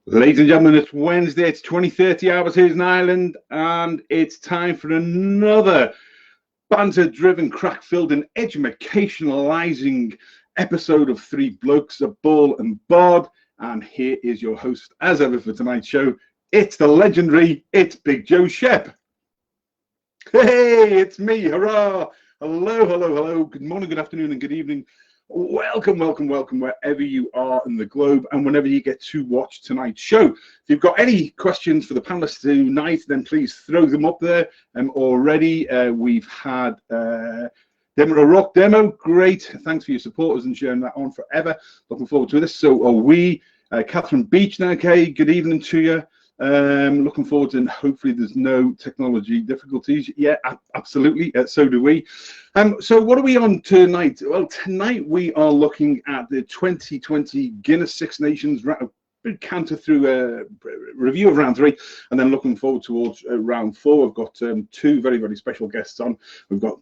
Ladies and gentlemen, it's Wednesday, it's 20:30 hours here in Ireland, and it's time for another banter-driven, crack-filled and educationalizing episode of Three Blokes, a Ball and BOD. And here is your host, as ever, for tonight's show. It's the legendary, it's Big Joe Shep. Hey, it's me, hurrah! Hello. Good morning, good afternoon, and good evening. Welcome, wherever you are in the globe and whenever you get to watch tonight's show. If you've got any questions for the panelists tonight, then please throw them up there. Already, we've had Demo Rock Demo. Great. Thanks for your supporters and sharing that on forever. Looking forward to this. So are we. Catherine Beach now, okay. Good evening to you. Looking forward to, and hopefully there's no technology difficulties. Yeah, absolutely. So do we. So what are we on tonight? Well, tonight we are looking at the 2020 Guinness Six Nations counter through a review of round 3, and then looking forward towards round 4. We've got two very, very special guests on. We've got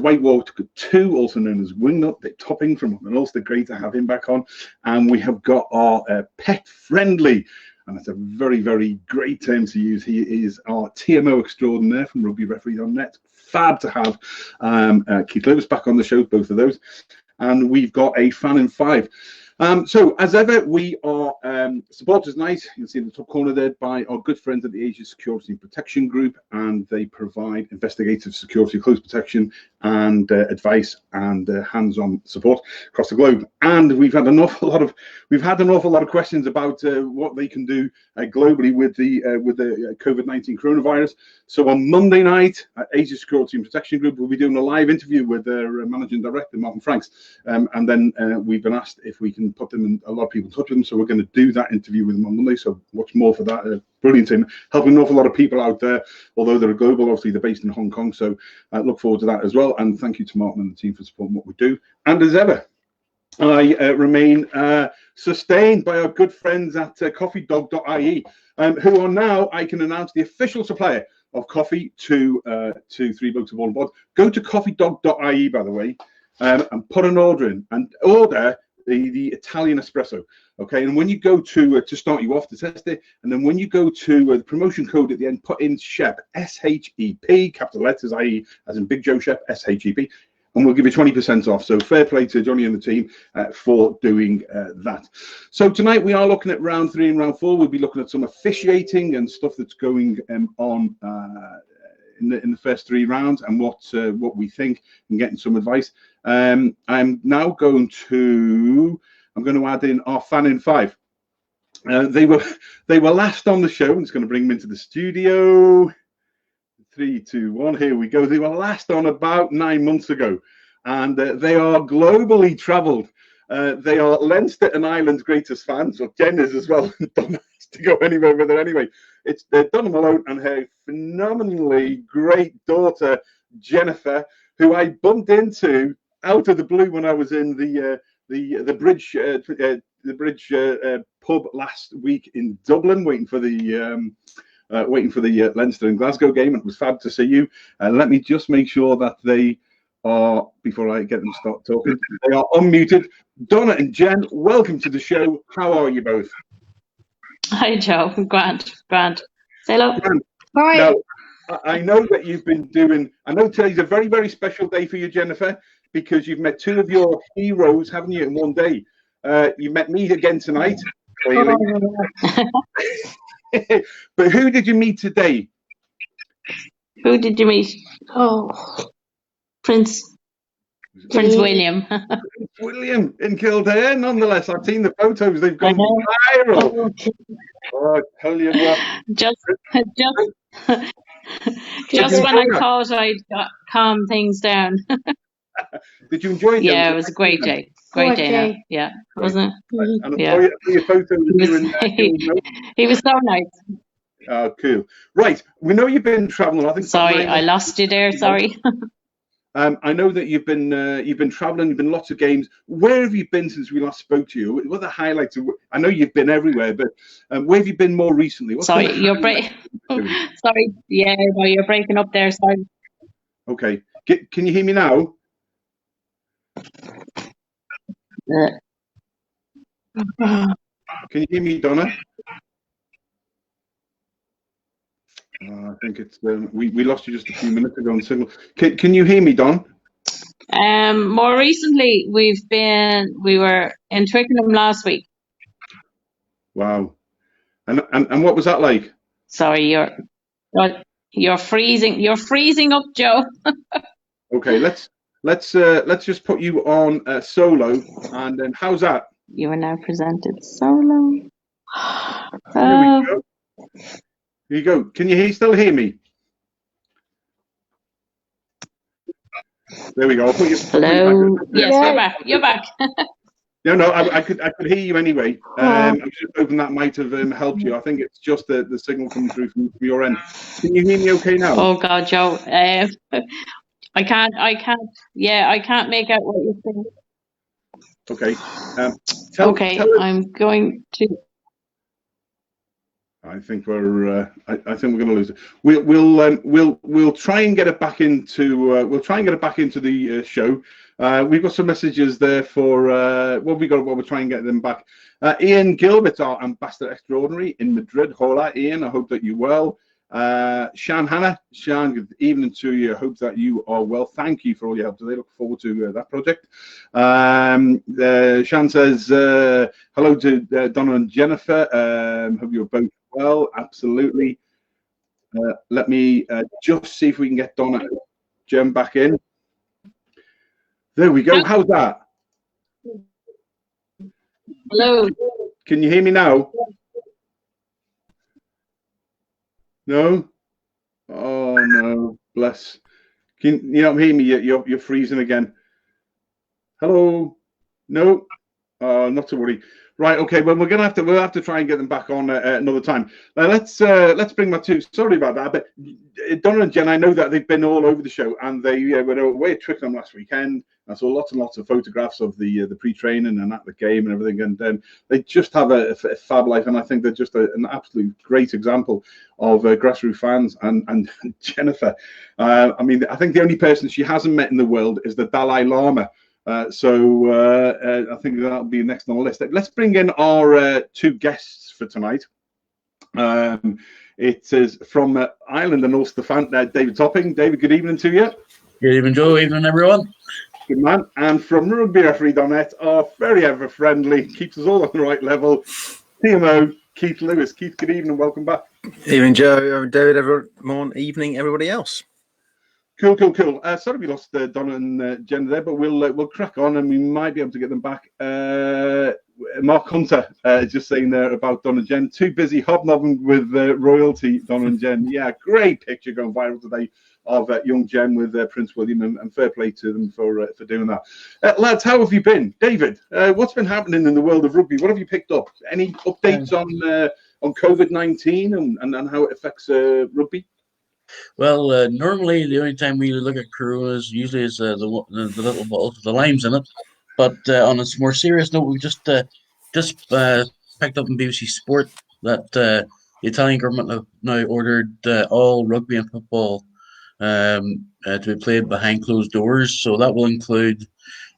Whitewater 2, also known as Wingnut, the topping from Ulster. Great to have him back on. And we have got our pet friendly, and that's a very, very great term to use. He is our TMO extraordinaire from rugbyreferee.net. Fab to have Keith Lewis back on the show, both of those. And we've got a fan in 5. So, as ever, we are supporters night. You can see in the top corner there by our good friends at the Asia Security and Protection Group, and they provide investigative security, close protection, and advice and hands-on support across the globe. And we've had an awful lot of questions about what they can do globally with the COVID-19 coronavirus. So on Monday night, Asia Security and Protection Group will be doing a live interview with their managing director, Martin Franks, and then we've been asked if we can put them in, a lot of people in touch with them, so we're going to do that interview with them on Monday. So watch more for that. Brilliant team, helping an awful lot of people out there, although they're global. Obviously they're based in Hong Kong, so I look forward to that as well. And thank you to Martin and the team for supporting what we do. And as ever, I remain sustained by our good friends at coffeedog.ie, who are now, I can announce, the official supplier of coffee to Three Blokes of Ball BOD. Go to coffeedog.ie, by the way, and put an order in, and order the Italian espresso, okay? And when you go to start you off to test it, and then when you go to the promotion code at the end, put in SHEP, S-H-E-P, capital letters, i.e. as in Big Joe Shep, S-H-E-P, and we'll give you 20% off. So fair play to Johnny and the team for doing that. So tonight we are looking at round 3 and round 4. We'll be looking at some officiating and stuff that's going on in the first 3 rounds, and what we think, and getting some advice. I'm now going to add in our fan in 5. They were last on the show. I'm just going to bring them into the studio. 3, 2, 1. Here we go. They were last on about 9 months ago, and they are globally travelled. They are Leinster and Ireland's greatest fans. Well, Jen is as well. Don't have to go anywhere with her anyway. It's Donna Malone and her phenomenally great daughter Jennifer, who I bumped into out of the blue when I was in the bridge pub last week in Dublin, waiting for the Leinster and Glasgow game. It was fab to see you. Let me just make sure that they are, before I get them to start talking, they are unmuted. Donna and Jen, welcome to the show. How are you both? Hi, Joe. Grand. Say hello. Hi. Now, I know that you've been doing, I know today's a very, very special day for you, Jennifer, because you've met 2 of your heroes, haven't you, in one day? You met me again tonight, clearly. But who did you meet today? Who did you meet? Oh, Prince William. William in Kildare, nonetheless. I've seen the photos. They've gone viral. Oh, I tell you what. Just when I thought I'd calm things down. Did you enjoy it? Yeah, it was a great day. Great day. Yeah, wasn't it? And yeah. Your photos he was so nice. Oh, cool. Right, we know you've been traveling. I think. Sorry, I lost you there. Sorry. I know that you've been traveling. You've been lots of games. Where have you been since we last spoke to you? What are the highlights? I know you've been everywhere, but where have you been more recently? Sorry, you're breaking. Sorry, yeah, no, you're breaking up there. Sorry. Okay, can you hear me now? Can you hear me, Donna? I think it's we lost you just a few minutes ago on signal. Can you hear me, Don? More recently, we were in Twickenham last week. Wow. And what was that like? Sorry, you're freezing. You're freezing up, Joe. Okay, let's just put you on solo, and then how's that? You are now presented solo. Here we go. Here you go. Can you still hear me? There we go. I'll put you. Hello. Yes, you're back. You're back. No, I could hear you anyway. I'm just hoping that might have helped you. I think it's just the signal coming through from your end. Can you hear me okay now? Oh God, Joe. I can't. Yeah, I can't make out what you're saying. Okay. I'm going to. I think we're going to lose it. We'll try and get it back into the show. We've got some messages there for we'll try and get them back. Ian Gilbert, our ambassador extraordinary in Madrid. Hola, Ian. I hope that you're well. Shan Hannah, good evening to you. I hope that you are well. Thank you for all your help today. Look forward to that project. Shan says hello to Donna and Jennifer. Hope you're both well. Absolutely. Let me just see if we can get Donna and Jen back in. There we go. How's that? Hello. Can you hear me now? No? Oh no, bless. Can you not hear me? You're freezing again. Hello? No? Not to worry. Right, okay. Well, we'll have to try and get them back on another time. Let's bring my two. Sorry about that, but Donna and Jen, I know that they've been all over the show, and they were away at Twickenham last weekend. I saw lots and lots of photographs of the pre-training and at the game and everything, and they just have a fab life, and I think they're just an absolute great example of grassroots fans. And Jennifer, I mean, I think the only person she hasn't met in the world is the Dalai Lama. So I think that'll be next on the list. Let's bring in our two guests for tonight. It is from Ireland and Ulster fan, David Topping. David, good evening to you. Good evening, Joe. Evening, everyone. Good man. And from rugbyreferee.net, our very ever friendly, keeps us all on the right level, TMO, Keith Lewis. Keith, good evening. Welcome back. Evening, Joe. David, morning, evening, everybody else. Cool. Sorry we lost Donna and Jen there, but we'll crack on and we might be able to get them back. Mark Hunter just saying there about Donna and Jen, too busy hobnobbing with royalty, Donna and Jen. Yeah, great picture going viral today of young Jen with Prince William, and fair play to them for doing that. Lads, how have you been? David, what's been happening in the world of rugby? What have you picked up? Any updates on COVID-19 and how it affects rugby? Well, normally the only time we look at Coronas usually is the little bottles with the limes in it. But on a more serious note, we've just picked up in BBC Sport that the Italian government have now ordered all rugby and football to be played behind closed doors. So that will include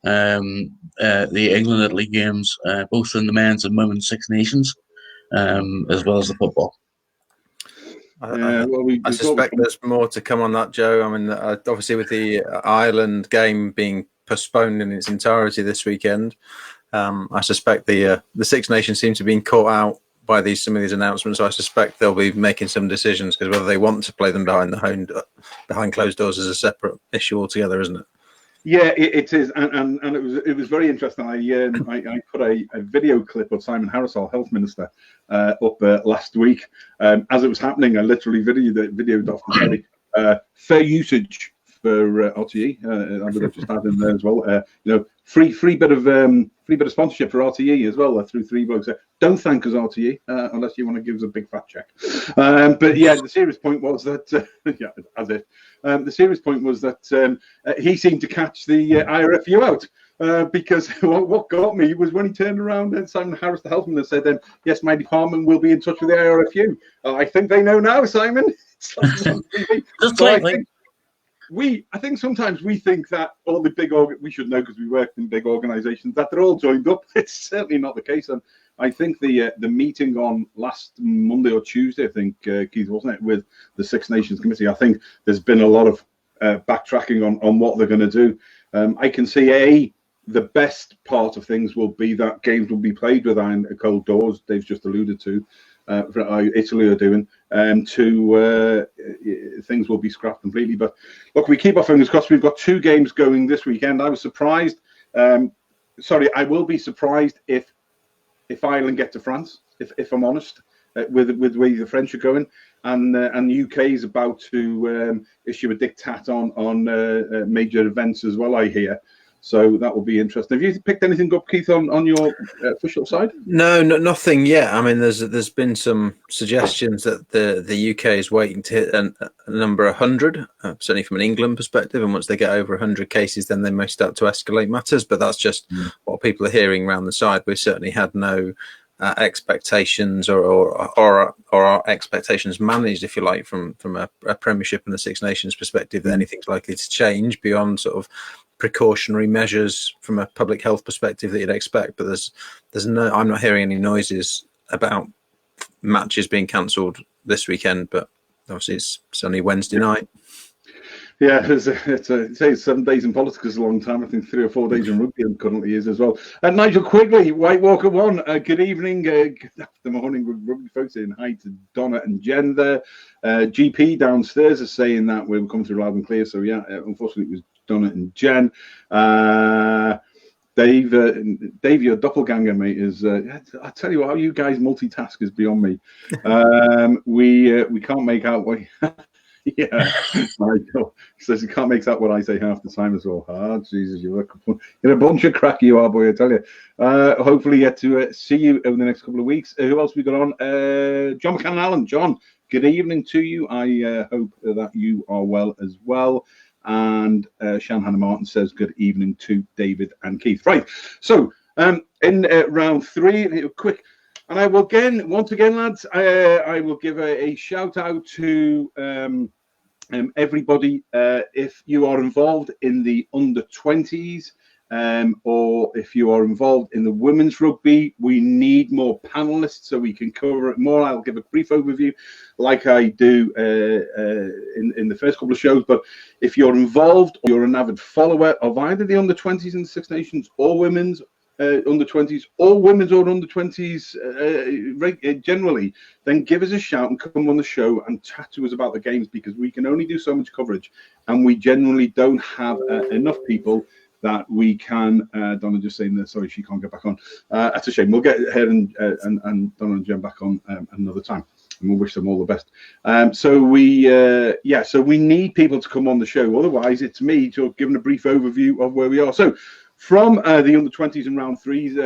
the England-Italy games, both in the men's and women's Six Nations, as well as the football. I suspect there's more to come on that, Joe. I mean, obviously with the Ireland game being postponed in its entirety this weekend, I suspect the Six Nations seem to be being caught out by some of these announcements. So I suspect they'll be making some decisions, because whether they want to play them behind closed doors is a separate issue altogether, isn't it? Yeah, it is, and it was very interesting. I put a video clip of Simon Harris, our health minister, up last week. As it was happening, I literally videoed off the telly. Fair usage for RTE. I would have just added in there as well. Free bit of sponsorship for RTE as well through Three Blokes. Don't thank us, RTE, unless you want to give us a big fat check. But yeah, the serious point was that the serious point was that he seemed to catch the IRFU out. Because what got me was when he turned around and Simon Harris, the health minister, said, yes, my department will be in touch with the IRFU. I think they know now, Simon. I think sometimes we think that all the big we should know because we work in big organisations that they're all joined up. It's certainly not the case, and I think the meeting on last Monday or Tuesday, I think Keith, wasn't it, with the Six Nations Committee? I think there's been a lot of backtracking on what they're going to do. I can see the best part of things will be that games will be played with iron cold doors. Dave's just alluded to. Italy are doing, things will be scrapped completely. But look, we keep our fingers crossed. We've got 2 games going this weekend. I was surprised. I will be surprised if Ireland get to France. If I'm honest, with the way the French are going, and UK is about to issue a diktat on major events as well, I hear. So that will be interesting. Have you picked anything up, Keith, on your official side? No, nothing yet. I mean, there's been some suggestions that the UK is waiting to hit a number 100, certainly from an England perspective. And once they get over 100 cases, then they may start to escalate matters. But that's just what people are hearing around the side. We certainly had no expectations or our expectations managed, if you like, from a Premiership and the Six Nations perspective, that anything's likely to change beyond sort of precautionary measures from a public health perspective that you'd expect. But there's no, I'm not hearing any noises about matches being cancelled this weekend, but obviously it's only Wednesday night. Yeah, it's 7 days in politics is a long time. I think 3 or 4 days in rugby currently is as well. And Nigel Quigley, White Walker 1, good evening, good morning, rugby folks, saying hi to Donna and Jen there. GP downstairs is saying that we're coming through loud and clear. So yeah, unfortunately it was Donna and Jen. Dave, your doppelganger, mate, is. I tell you what, how you guys multitask is beyond me. We can't make out what. Yeah, Michael says he can't make out what I say half the time as well. Ah, Jesus, you're a bunch of crack, you are, boy, I tell you. Hopefully get to see you over the next couple of weeks. Who else we got on? John McCann-Allen. John, good evening to you. I hope that you are well as well. And Shan Hannah Martin says good evening to David and Keith. Right, so in round 3, quick. And I will once again, lads, I will give a shout out to everybody. If you are involved in the under-20s or if you are involved in the women's rugby, we need more panelists so we can cover it more. I'll give a brief overview like I do in the first couple of shows. But if you're involved or you're an avid follower of either the under-20s in the Six Nations or women's, under-20s or women's or under-20s generally, then give us a shout and come on the show and chat to us about the games, because we can only do so much coverage and we generally don't have enough people that we can. Donna just saying that, sorry, she can't get back on. That's a shame. We'll get her and Donna and Jen back on another time, and we'll wish them all the best. So we need people to come on the show. Otherwise, it's me just giving a brief overview of where we are. So from the under-20s in round 3,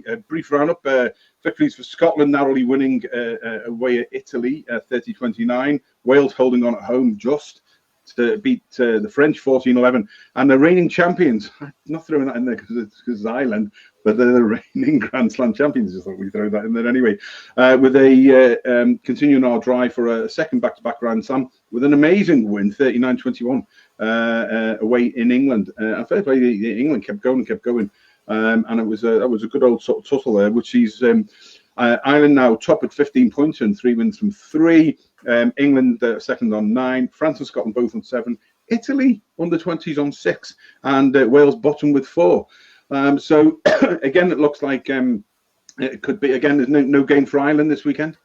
a brief roundup. Victories for Scotland, narrowly winning away at Italy, 30-29. Wales holding on at home just to beat the French 14-11. And the reigning champions, I'm not throwing that in there because it's Ireland, but they're the reigning Grand Slam champions. Just thought we'd throw that in there anyway. With a continuing our drive for a second back-to-back Grand Slam with an amazing win, 39-21. Away in England. And fair play, England kept going. And it was a good old sort of tussle there, which sees Ireland now top at 15 points and 3 wins from 3. England second on 9. France and Scotland both on 7. Italy under-20s on 6. And Wales bottom with 4. So again, it looks like it could be, again, there's no game for Ireland this weekend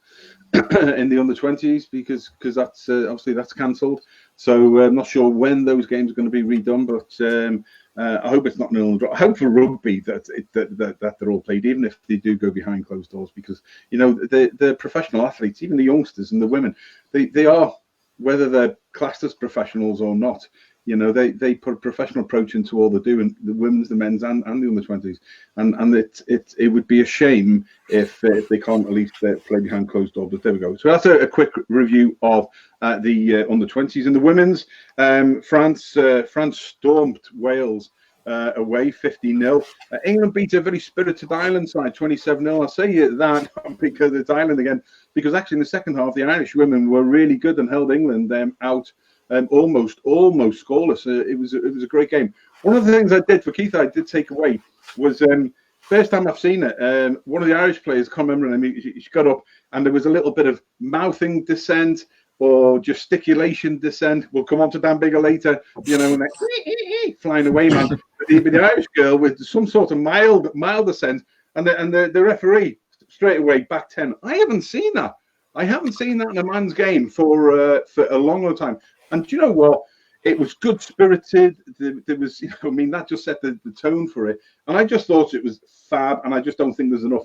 in the under-20s because that's obviously that's cancelled. So I'm not sure when those games are going to be redone, but I hope it's not nil and draw. I hope for rugby that they're all played, even if they do go behind closed doors, because you know the professional athletes, even the youngsters and the women, they are, whether they're classed as professionals or not. You know, they put a professional approach into all they do, and the women's, the men's, and the under-20s, and it would be a shame if they can't at least play behind closed doors. But there we go. So that's a quick review of the under-20s and the women's. France stormed Wales away 50-0. England beat a very spirited Ireland side 27-0. I say that because it's Ireland again, because actually in the second half the Irish women were really good and held England out almost scoreless. It was a great game. One of the things I did for Keith, I did take away was first time I've seen it. One of the Irish players, can't remember him. He got up and there was a little bit of mouthing dissent or gesticulation dissent. We'll come on to Dan Bigger later. You know, and they flying away, man. But the Irish girl with some sort of mild dissent, and the referee straight away back 10. I haven't seen that. I haven't seen that in a man's game for a long time. And do you know what? It was good spirited. There was, you know, I mean, that just set the tone for it. And I just thought it was fab. And I just don't think there's enough.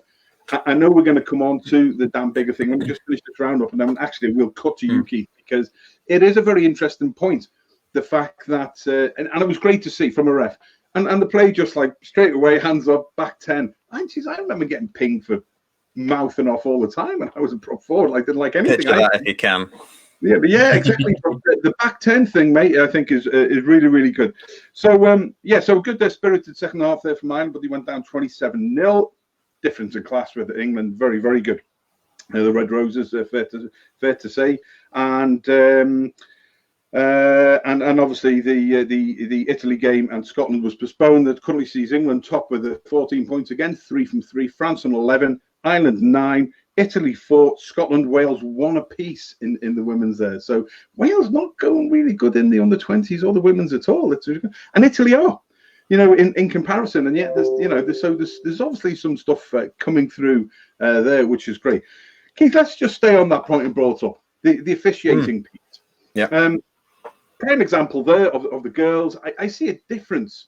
I know we're going to come on to the Dan Bigger thing. Let me just finish this round up, and then actually we'll cut to you, Keith, because it is a very interesting point. The fact that, and it was great to see from a ref, and the play just like straight away, hands up, back 10. And I remember getting pinged for mouthing off all the time, and I was a prop forward, like didn't like anything. Picture that if you can. Yeah, but yeah, exactly. The back 10 thing, mate, I think is really, really good. So so good spirited second half there from Ireland, but they went down 27-0. Difference in class with England, very, very good. The Red Roses, fair to say, and obviously the Italy game and Scotland was postponed. That currently sees England top with 14 points again, 3 from 3. France on 11, Ireland 9, Italy 4, Scotland, Wales 1 apiece in the women's there. So Wales not going really good in the under-20s or the women's at all. And Italy are. You know, in comparison, and yet there's obviously some stuff coming through there, which is great. Keith, let's just stay on that point you brought up, the officiating piece. Yeah. Prime example there of the girls. I see a difference.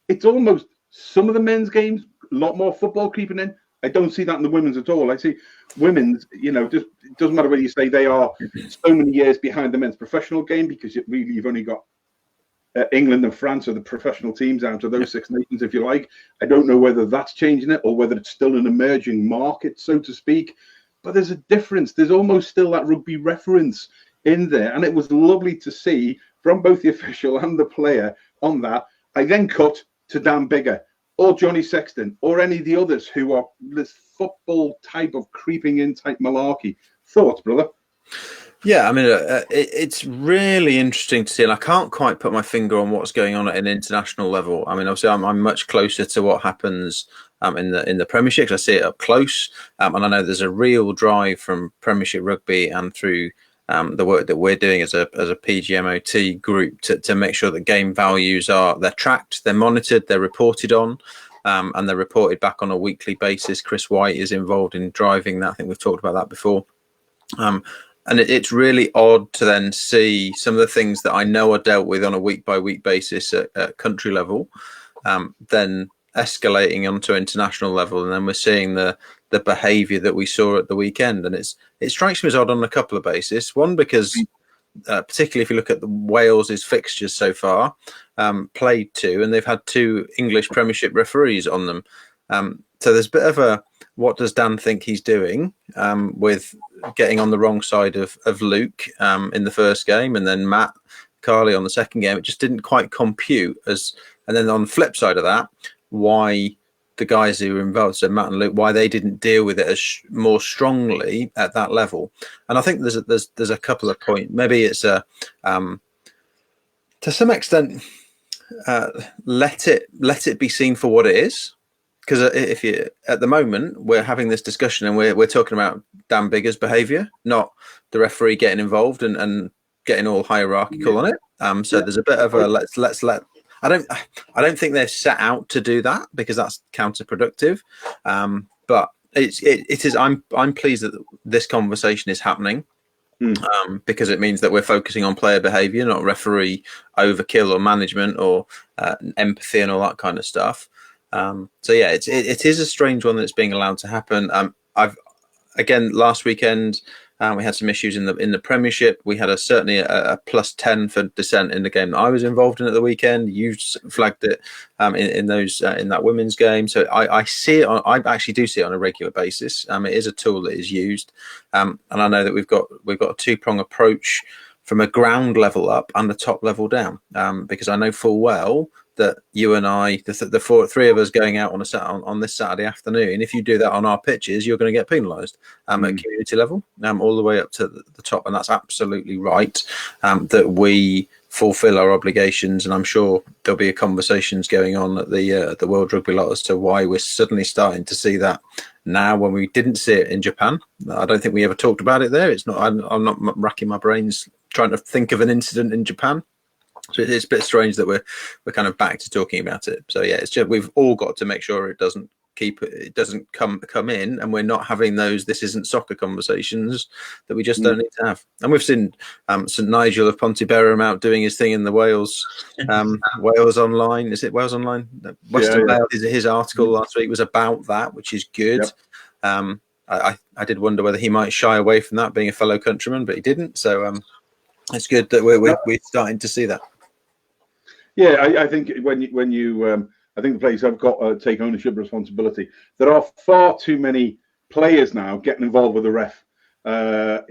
It's almost some of the men's games, a lot more football creeping in. I don't see that in the women's at all. I see women's, you know, just it doesn't matter whether you say they are so many years behind the men's professional game, because you've only got England and France are the professional teams out of those Six Nations, if you like. I don't know whether that's changing it or whether it's still an emerging market, so to speak. But there's a difference. There's almost still that rugby reference in there. And it was lovely to see from both the official and the player on that. I then cut to Dan Bigger or Johnny Sexton or any of the others who are this football type of creeping in type malarkey. Thoughts, brother? Yeah, I mean, it's really interesting to see, and I can't quite put my finger on what's going on at an international level. I mean, obviously, I'm much closer to what happens in the Premiership, because I see it up close, and I know there's a real drive from Premiership Rugby and through the work that we're doing as a PGMOT group to make sure that game values they're tracked, they're monitored, they're reported on. And they're reported back on a weekly basis. Chris White is involved in driving that. I think we've talked about that before. And it's really odd to then see some of the things that I know are dealt with on a week-by-week basis at country level, then escalating onto international level, and then we're seeing the behaviour that we saw at the weekend. And it strikes me as odd on a couple of bases. One, because particularly if you look at the Wales's fixtures so far, played 2, and they've had 2 English Premiership referees on them. So there's a bit of a, what does Dan think he's doing with getting on the wrong side of Luke in the first game, and then Matt Carley on the second game? It just didn't quite compute and then on the flip side of that, why the guys who were involved, so Matt and Luke, why they didn't deal with it as more strongly at that level. And I think there's a couple of points. Maybe it's to some extent let it be seen for what it is. Because if you at the moment we're having this discussion and we're talking about Dan Bigger's behaviour, not the referee getting involved and getting all hierarchical on it. So there's a bit of a let's let. I don't think they've set out to do that, because that's counterproductive. But it is. I'm pleased that this conversation is happening. Because it means that we're focusing on player behaviour, not referee overkill or management or empathy and all that kind of stuff. So yeah, it is a strange one that's being allowed to happen. Again, last weekend we had some issues in the Premiership. We had certainly a +10 for dissent in the game that I was involved in at the weekend. You flagged it in that women's game. So I see it. I actually do see it on a regular basis. It is a tool that is used, and I know that we've got a 2-prong approach from a ground level up and the top level down, because I know full well that you and I, the three of us going out on this Saturday afternoon, if you do that on our pitches, you're going to get penalised at community level, all the way up to the top. And that's absolutely right, that we fulfil our obligations. And I'm sure there'll be conversations going on at the World Rugby lot as to why we're suddenly starting to see that now when we didn't see it in Japan. I don't think we ever talked about it there. It's not. I'm not racking my brains trying to think of an incident in Japan. So it's a bit strange that we're kind of back to talking about it. So yeah, it's just we've all got to make sure it doesn't come in, and we're not having those "this isn't soccer" conversations that we just don't need to have. And we've seen St Nigel of Pontyberem out doing his thing in the Wales Online. Is it Wales Online? Western Wales. His article last week was about that, which is good. Yep. I did wonder whether he might shy away from that, being a fellow countryman, but he didn't. So it's good that we're starting to see that. Yeah, I think when you I think the players have got to take ownership and responsibility. There are far too many players now getting involved with the ref. As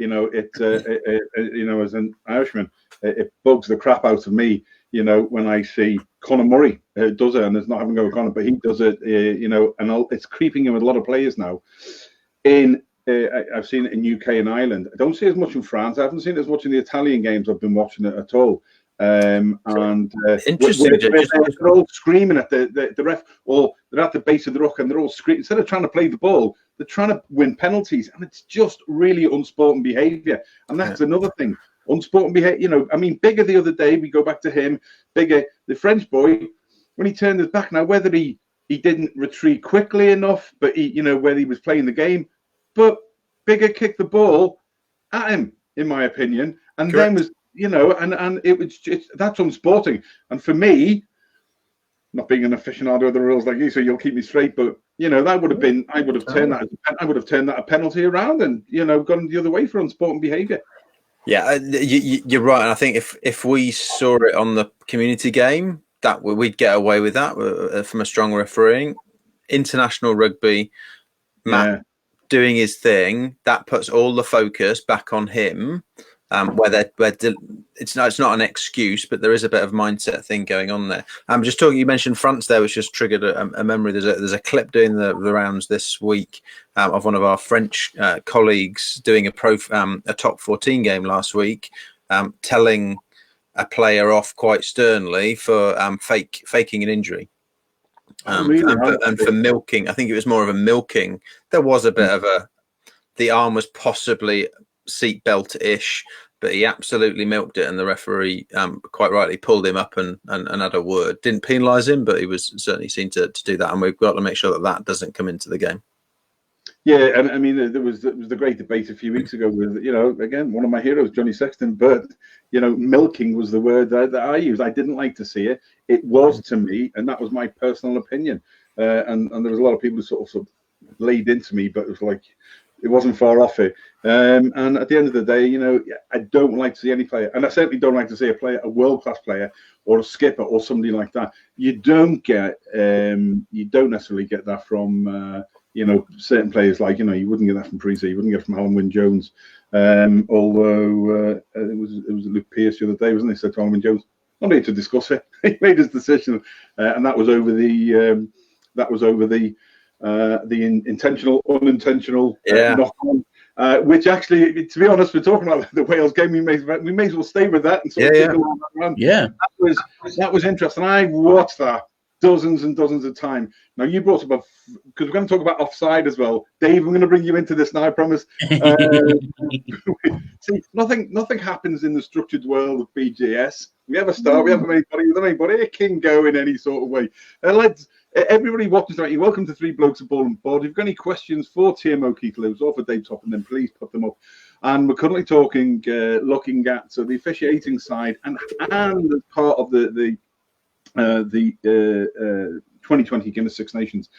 an Irishman, it bugs the crap out of me. When I see Conor Murray does it, and it's not having to go with Conor, but he does it. And it's creeping in with a lot of players now. I've seen it in UK and Ireland. I don't see as much in France. I haven't seen it as much in the Italian games. I've been watching it at all. Interesting. They're all screaming at the ref, or they're at the base of the ruck and they're all screaming. Instead of trying to play the ball, they're trying to win penalties, and it's just really unsporting behaviour. And that's another thing, unsporting behaviour. Bigger the other day, we go back to him. Bigger, the French boy, when he turned his back. Now, whether he didn't retreat quickly enough, but whether he was playing the game, but Bigger kicked the ball at him, in my opinion, and Correct. then was. And that's unsporting. And for me, not being an aficionado of the rules like you, so you'll keep me straight, but that would have been, I would have turned that a penalty around and gone the other way for unsporting behaviour. Yeah, you're right. And I think if we saw it on the community game, that we'd get away with that from a strong refereeing. International rugby, Matt doing his thing, that puts all the focus back on him. It's not an excuse, but there is a bit of mindset thing going on there. I'm just talking. You mentioned France there, which just triggered a memory. There's a clip doing the rounds this week of one of our French colleagues doing a top 14 game last week, telling a player off quite sternly for faking an injury. And for milking. I think it was more of a milking. There was a bit of the arm was possibly seatbelt-ish, but he absolutely milked it, and the referee quite rightly pulled him up and had a word. Didn't penalise him, but he was certainly seen to do that, and we've got to make sure that doesn't come into the game. Yeah, and there was the great debate a few weeks ago with again, one of my heroes, Johnny Sexton, but milking was the word that I used. I didn't like to see it. It was to me, and that was my personal opinion. And there was a lot of people who sort of laid into me, but it was like it wasn't far off it. And at the end of the day, I don't like to see any player, and I certainly don't like to see a world-class player or a skipper or somebody like that. You don't necessarily get that from certain players. Like you wouldn't get that from Parisi, you wouldn't get it from Alan Wynne-Jones. Although it was Luke Pearce the other day, wasn't it? Said to Alan Wynne-Jones, "Not need to discuss it." He made his decision, and that was over the intentional, unintentional knock-on. Which actually, to be honest, we're talking about the Wales game. We may as well stay with that and sort of around. Yeah, that was interesting. I watched that dozens and dozens of times. Now you brought up because we're going to talk about offside as well, Dave. I'm going to bring you into this now. I promise. See, nothing happens in the structured world of BGS. We have a star. We have anybody. It can go in any sort of way. Everybody watching tonight, you're welcome to Three Blokes of Ball BOD. If you've got any questions for TMO Keith Lewis or for Dave Topham, then please put them up. And we're currently looking at the officiating side and as part of the 2020 Guinness Six Nations.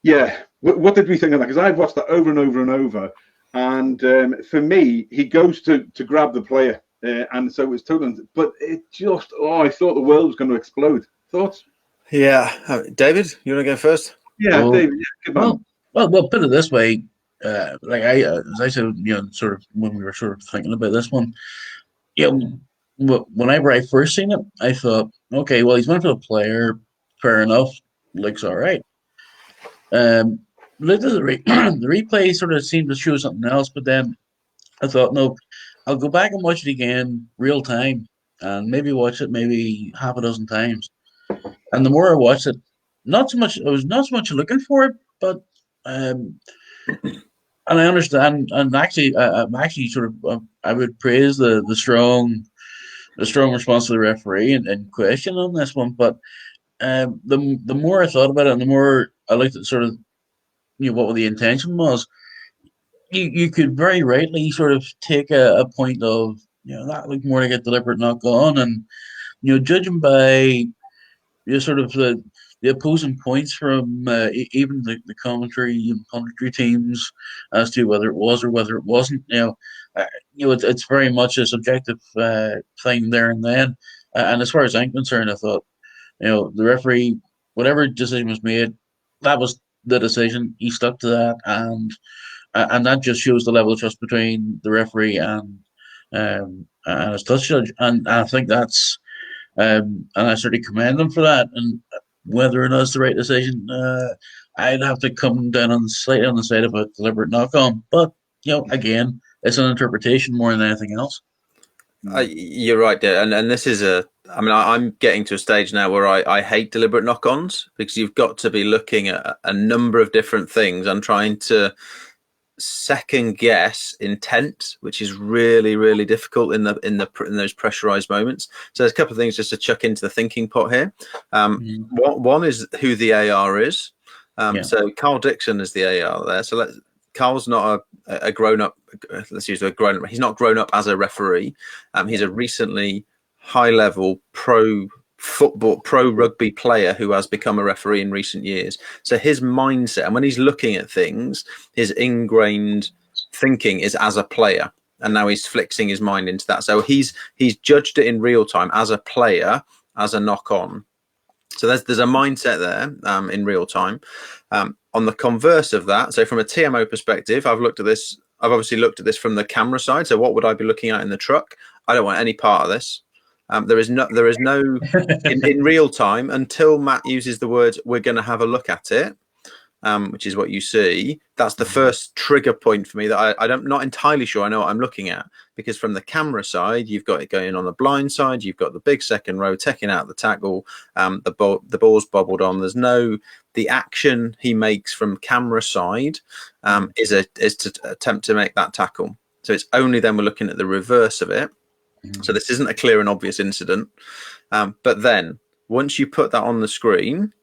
Yeah, what did we think of that? Because I've watched that over and over and over. And for me, he goes to grab the player. And so it was total. But it just, I thought the world was going to explode. Thoughts? Yeah, David, you want to go first? Yeah, David. Yeah, good man. Well, put it this way, as I said, sort of when we were sort of thinking about this one, whenever I first seen it, I thought, okay, well, he's went for the player, fair enough, looks all right. Looked at the replay sort of seemed to show something else, but then I thought, no, I'll go back and watch it again, real time, and maybe watch it maybe half a dozen times. And the more I watched it, not so much, I was not so much looking for it, but and I understand, and actually, I'm actually sort of, I would praise the strong response to the referee and question on this one. But the more I thought about it, and the more I looked at sort of what the intention was, you could very rightly sort of take a point of that looked more like a deliberate knock on, and judging by sort of the opposing points from even the commentary teams as to whether it was or whether it wasn't. It's very much a subjective thing there and then. And as far as I'm concerned, I thought the referee, whatever decision was made, that was the decision. He stuck to that, and that just shows the level of trust between the referee and his touch judge. And I think that's and I certainly commend them for that. And whether or not it's the right decision, I'd have to come down slightly on the side of a deliberate knock on. But again, it's an interpretation more than anything else. You're right there, and this is I'm getting to a stage now where I hate deliberate knock-ons, because you've got to be looking at a number of different things and trying to second guess intent, which is really, really difficult in those pressurized moments. So there's a couple of things just to chuck into the thinking pot here. One is who the AR is. So Carl Dixon is the AR there. So Carl's not a grown-up. Let's use a grown-up. He's not grown up as a referee. He's a recently high-level pro rugby player who has become a referee in recent years. So his mindset, and when he's looking at things, his ingrained thinking is as a player, and now he's flexing his mind into that. So he's judged it in real time as a player, as a knock-on. So there's a mindset there in real time. On the converse of that, so from a TMO perspective, I've obviously looked at this from the camera side. So what would I be looking at in the truck? I don't want any part of this. There is no in real time until Matt uses the words "we're going to have a look at it," which is what you see. That's the first trigger point for me that I'm not entirely sure I know what I'm looking at, because from the camera side, you've got it going on the blind side, you've got the big second row taking out the tackle, the ball's bobbled on. There's the action he makes from camera side is to attempt to make that tackle. So it's only then we're looking at the reverse of it. So this isn't a clear and obvious incident. But then once you put that on the screen,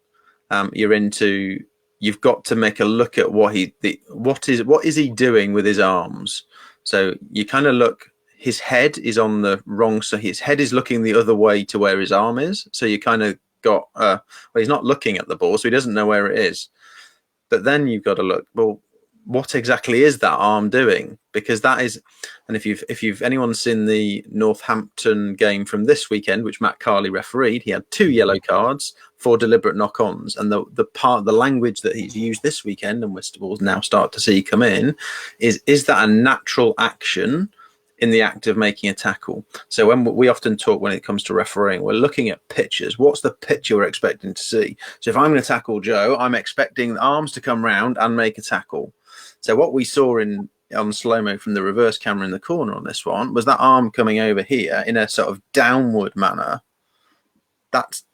you've got to make a look at what is he doing with his arms. So you kind of look, his head is on the wrong side. His head is looking the other way to where his arm is. So you kind of got, he's not looking at the ball, so he doesn't know where it is. But then you've got to look, well, what exactly is that arm doing? Because that is, and if anyone's seen the Northampton game from this weekend, which Matt Carley refereed, he had 2 yellow cards for deliberate knock-ons, and the language that he's used this weekend, and we'll now start to see come in, is that a natural action in the act of making a tackle? So when we often talk, when it comes to refereeing, we're looking at pictures. What's the picture we're expecting to see? So if I'm going to tackle Joe, I'm expecting the arms to come round and make a tackle. So what we saw on slow-mo from the reverse camera in the corner on this one was that arm coming over here in a sort of downward manner. That's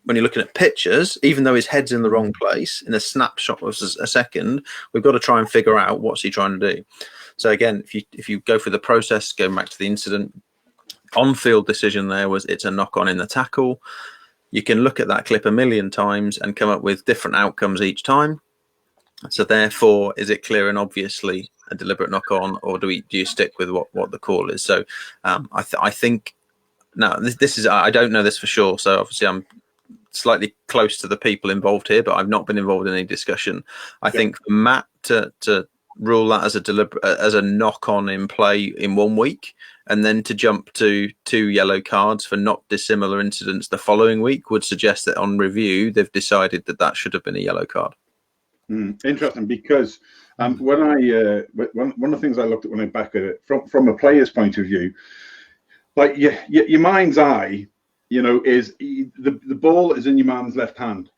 when you're looking at pictures, even though his head's in the wrong place, in a snapshot of a second, we've got to try and figure out what's he trying to do. So again, if you go through the process, going back to the incident, on-field decision there was it's a knock-on in the tackle. You can look at that clip a million times and come up with different outcomes each time. So therefore, is it clear and obviously a deliberate knock-on, or do you stick with what the call is? So I think now this is, I don't know this for sure. So obviously I'm slightly close to the people involved here, but I've not been involved in any discussion. I think for Matt to rule that as a knock-on in play in 1 week, and then to jump to 2 yellow cards for not dissimilar incidents the following week would suggest that on review they've decided that should have been a yellow card. Interesting, because one of the things I looked at when I back at it from a player's point of view, like your mind's eye, you know, is the ball is in your man's left hand.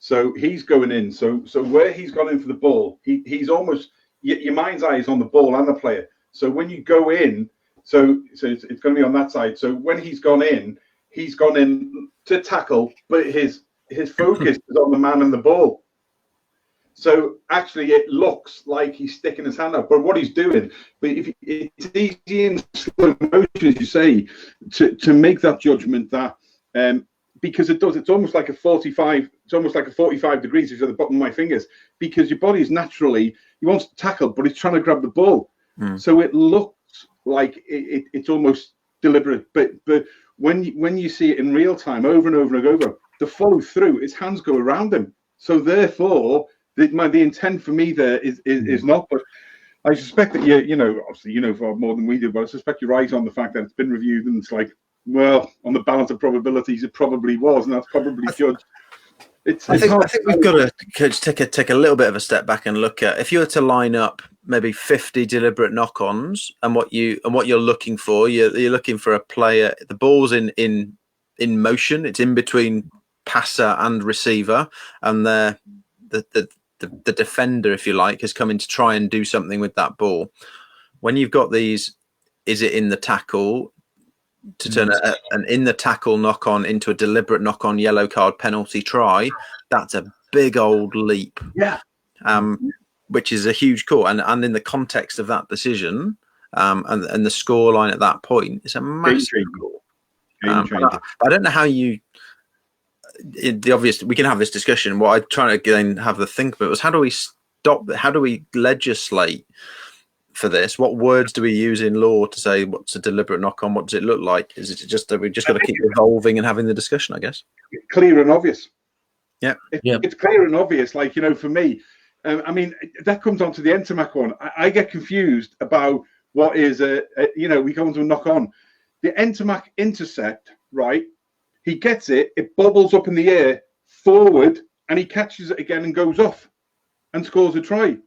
So he's going in. So where he's gone in for the ball, he's almost, your mind's eye is on the ball and the player. So when you go in, so it's going to be on that side. So when he's gone in to tackle, but his focus is on the man and the ball. So actually, it looks like he's sticking his hand up, but what he's doing, but if it's easy in slow motion, as you say, to make that judgment that because it's almost like a 45. It's almost like a 45 degrees at the bottom of my fingers, because your body is naturally, he wants to tackle, but he's trying to grab the ball. So it looks like it's almost deliberate, but when you see it in real time, over and over and over, the follow through, his hands go around him. So therefore, the intent for me there is not. But I suspect that you know, obviously you know far more than we do, but I suspect you're right on the fact that it's been reviewed, and it's like, well, on the balance of probabilities, it probably was, and that's probably judged. I think we've got to take a little bit of a step back and look at, if you were to line up maybe 50 deliberate knock-ons, and what you're looking for, you're looking for a player. The ball's in motion. It's in between passer and receiver, and the defender, if you like, has come in to try and do something with that ball. When you've got these, is it in the tackle? To turn an in the tackle knock on into a deliberate knock on yellow card penalty try, that's a big old leap. Yeah. Which is a huge call. And in the context of that decision, and the score line at that point, it's a massive call. I don't know how you, the obvious, we can have this discussion. What I'm trying to again have the think about was, how do we legislate for this? What words do we use in law to say what's a deliberate knock on? What does it look like? Is it just that we've just got to keep evolving and having the discussion, I guess? Clear and obvious. Yeah. It's clear and obvious. Like, you know, for me, I mean, that comes on to the Entomac one. I get confused about what is you know, we go into a knock on. The Entomac intercept, right? He gets it, it bobbles up in the air forward, and he catches it again and goes off and scores a try.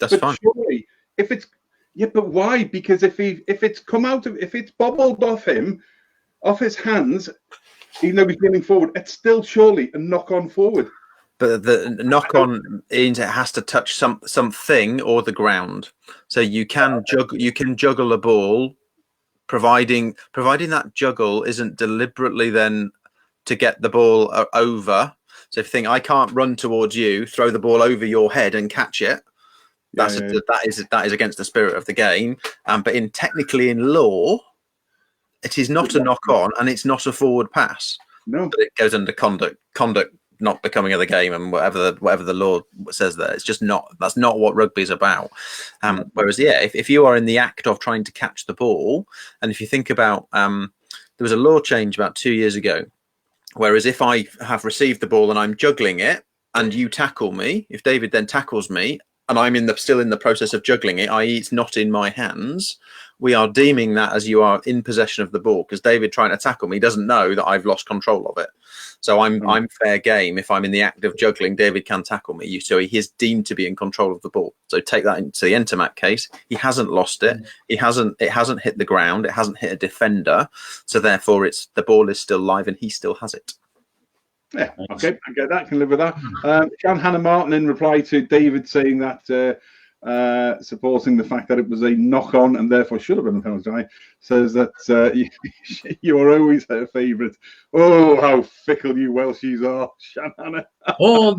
That's fine. Surely, if it's, yeah, but why? Because if it's come out of, if it's bobbled off his hands, even though he's running forward, it's still surely a knock on forward. But the knock on means it has to touch something or the ground. So you can juggle a ball, providing that juggle isn't deliberately then to get the ball over. So if you think, I can't run towards you, throw the ball over your head and catch it, that is against the spirit of the game. But technically in law, it is not a knock on, and it's not a forward pass. No, but it goes under conduct not becoming of the game, and whatever the law says there. It's just not. That's not what rugby is about. Whereas, if you are in the act of trying to catch the ball, and if you think about, there was a law change about 2 years ago. Whereas if I have received the ball and I'm juggling it, and you tackle me, if David then tackles me, and I'm still in the process of juggling it, i.e. it's not in my hands, we are deeming that as you are in possession of the ball, because David trying to tackle me doesn't know that I've lost control of it. So I'm fair game. If I'm in the act of juggling, David can tackle me. So he is deemed to be in control of the ball. So take that into the Entomac case. He hasn't lost it. It hasn't hit the ground. It hasn't hit a defender. So therefore the ball is still live and he still has it. Yeah, okay, I get that. I can live with that. Jan Hannah Martin, in reply to David saying that supporting the fact that it was a knock-on and therefore should have been a penalty, says that you are always her favourite. Oh, how fickle you Welshies are, Jan Hannah. Oh,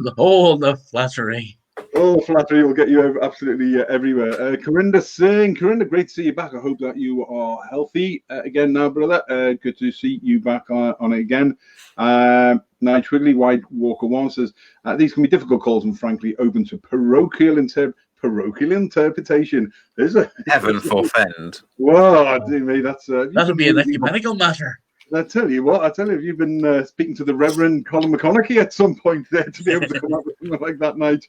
the flattery. Oh, flattery will get you absolutely everywhere. Corinda saying, Corinda, great to see you back. I hope that you are healthy again now, brother. Good to see you back on it again. Nige Wiggly, White Walker One says, these can be difficult calls and frankly open to parochial interpretation. There's a heaven forfend. Well, me, that'll be an ecumenical matter. I tell you what, if you've been speaking to the Reverend Colin McConaughey at some point there to be able to come up with something like that, night.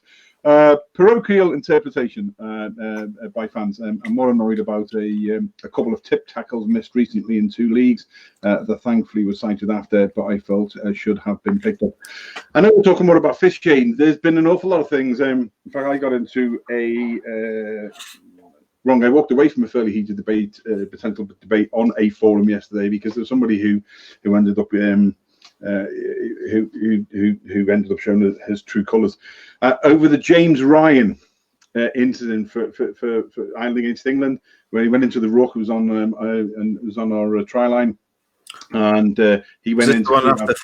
Parochial interpretation by fans. I'm more annoyed about a couple of tip tackles missed recently in 2 leagues that thankfully was cited after, but I felt should have been picked up. I know we're talking more about fishing. There's been an awful lot of things. In fact, I got into wrong. I walked away from a fairly heated debate, potential debate on a forum yesterday, because there was somebody who ended up who ended up showing his true colours over the James Ryan incident for Ireland against England, where he went into the ruck, was on and was on our try line, and he went into one after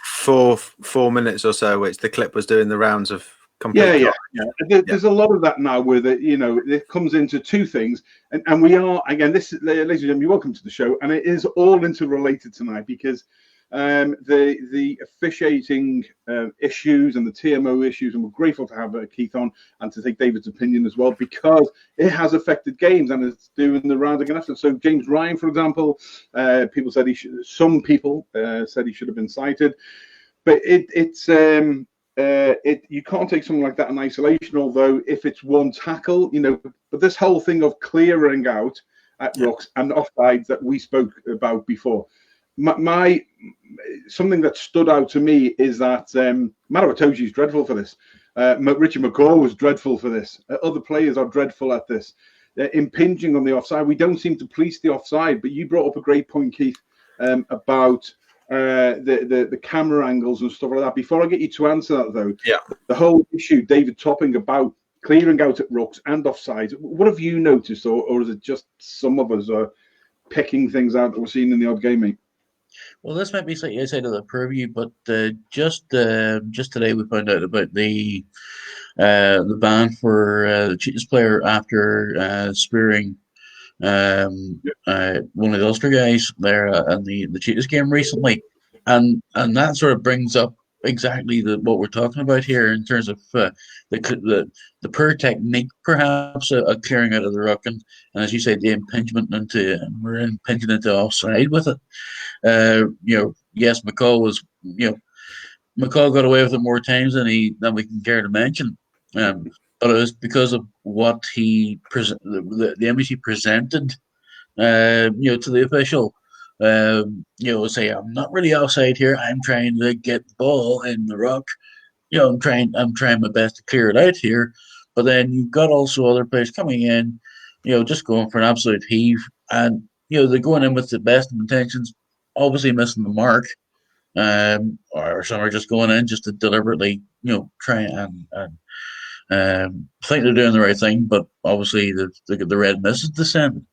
4 minutes or so, which the clip was doing the rounds of. Yeah. There's a lot of that now, where it comes into two things, and we are, again, this, ladies and gentlemen, you're welcome to the show, and it is all interrelated tonight, because the officiating issues and the TMO issues, and we're grateful to have Keith on and to take David's opinion as well, because it has affected games and it's doing the round again after. So James Ryan, for example, people said some people said he should have been cited, but you can't take something like that in isolation, although if it's one tackle, but this whole thing of clearing out at rucks and offsides that we spoke about before, something that stood out to me is that Marawatoji is dreadful for this. Richard McCaw was dreadful for this. Other players are dreadful at this. Impinging on the offside. We don't seem to police the offside, but you brought up a great point, Keith, about the camera angles and stuff like that. Before I get you to answer that, though, the whole issue, David Topping, about clearing out at rucks and offsides, what have you noticed, or is it just some of us are picking things out that we're seeing in the odd game, mate? Well, this might be slightly outside of the purview, but just today we found out about the ban for the cheapest player after spearing one of the Ulster guys there in the cheapest game recently, and that sort of brings up exactly what we're talking about here in terms of the poor technique, perhaps, of clearing out of the ruck, and as you said, the impingement we're impinging into offside with it. Yes, McCall got away with it more times than we can care to mention. But it was because of what the image he presented, to the official. Say, I'm not really offside here. I'm trying to get the ball in the ruck. I'm trying my best to clear it out here. But then you've got also other players coming in, just going for an absolute heave, and they're going in with the best of intentions, obviously missing the mark, or some are just going in just to deliberately, try and think they're doing the right thing, but obviously the red misses the send.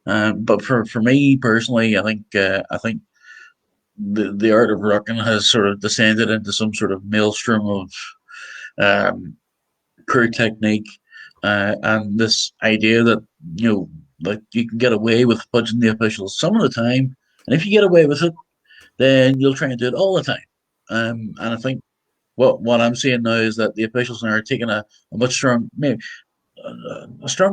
But for me personally, I think the art of rucking has sort of descended into some sort of maelstrom of poor technique, and this idea that like you can get away with fudging the officials some of the time, and if you get away with it, then you'll try and do it all the time. And I think what I'm seeing now is that the officials are taking a much stronger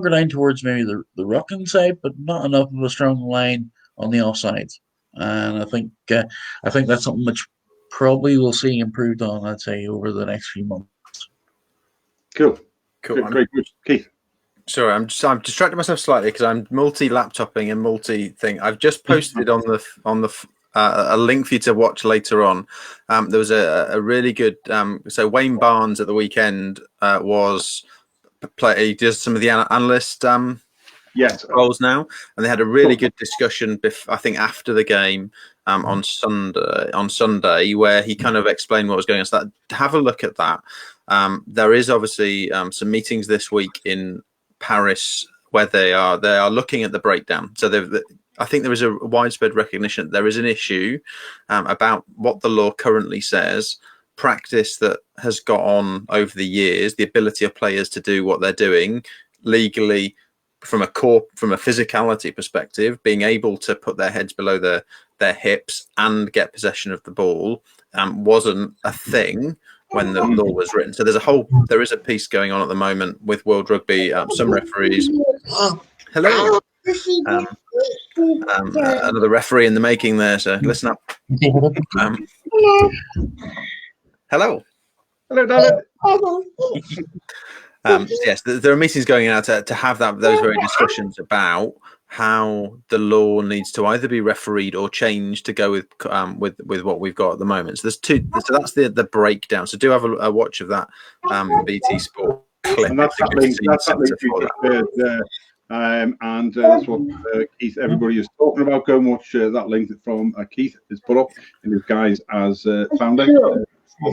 line towards maybe the rucking side, but not enough of a strong line on the offsides. And I think that's something which probably we'll see improved on, I'd say, over the next few months. Cool. Great. Keith. Sorry, I'm distracting myself slightly because I'm multi-laptopping and multi-thing. I've just posted on the a link for you to watch later on. There was a really good. So Wayne Barnes at the weekend he does some of the analyst roles now, and they had a really good discussion. I think after the game on Sunday, where he kind of explained what was going on. So have a look at that. There is obviously some meetings this week in Paris where they are looking at the breakdown. So I think there is a widespread recognition that there is an issue about what the law currently says, practice that has got on over the years, the ability of players to do what they're doing legally from a physicality perspective, being able to put their heads below their hips and get possession of the ball wasn't a thing when the law was written. So there is a piece going on at the moment with World Rugby. Some referees. Hello. Another referee in the making there. So listen up. Hello. Hello, David. Yes, there are meetings going out to have those very discussions about how the law needs to either be refereed or changed to go with what we've got at the moment. So there's two. So that's the breakdown. So do have a watch of that BT Sport clip. And that's happening And that's what Keith, everybody is talking about. Go and watch that link from Keith is put up in his guise as founder of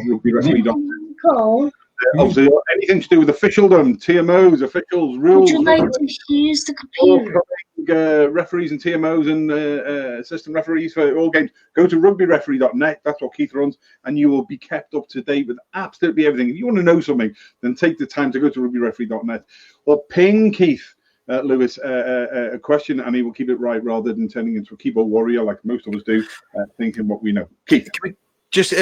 rugbyreferee.net. Obviously, anything to do with officialdom, TMOs, officials, rules. Would you like to use the computer? Referees and TMOs and assistant referees for all games. Go to rugbyreferee.net. That's what Keith runs, and you will be kept up to date with absolutely everything. If you want to know something, then take the time to go to rugbyreferee.net or ping Keith. Lewis, a question, and he will keep it right rather than turning into a keyboard warrior like most of us do, thinking what we know. Keith, can we just go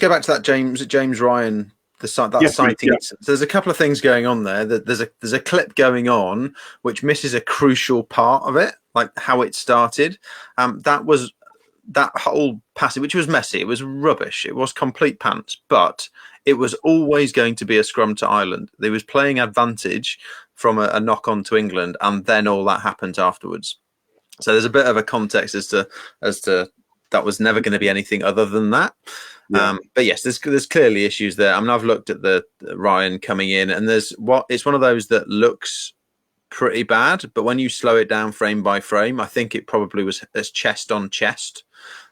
back to that James Ryan. Sighting. Yeah. So there's a couple of things going on there. There's a clip going on which misses a crucial part of it, like how it started. That whole passage, which was messy, it was rubbish, it was complete pants, but it was always going to be a scrum to Ireland. They was playing advantage from a knock on to England, and then all that happened afterwards. So there's a bit of a context as to that was never going to be anything other than that. Yeah. But yes, there's clearly issues there. I mean, I've looked at the Ryan coming in, and it's one of those that looks pretty bad, but when you slow it down frame by frame, I think it probably was as chest on chest.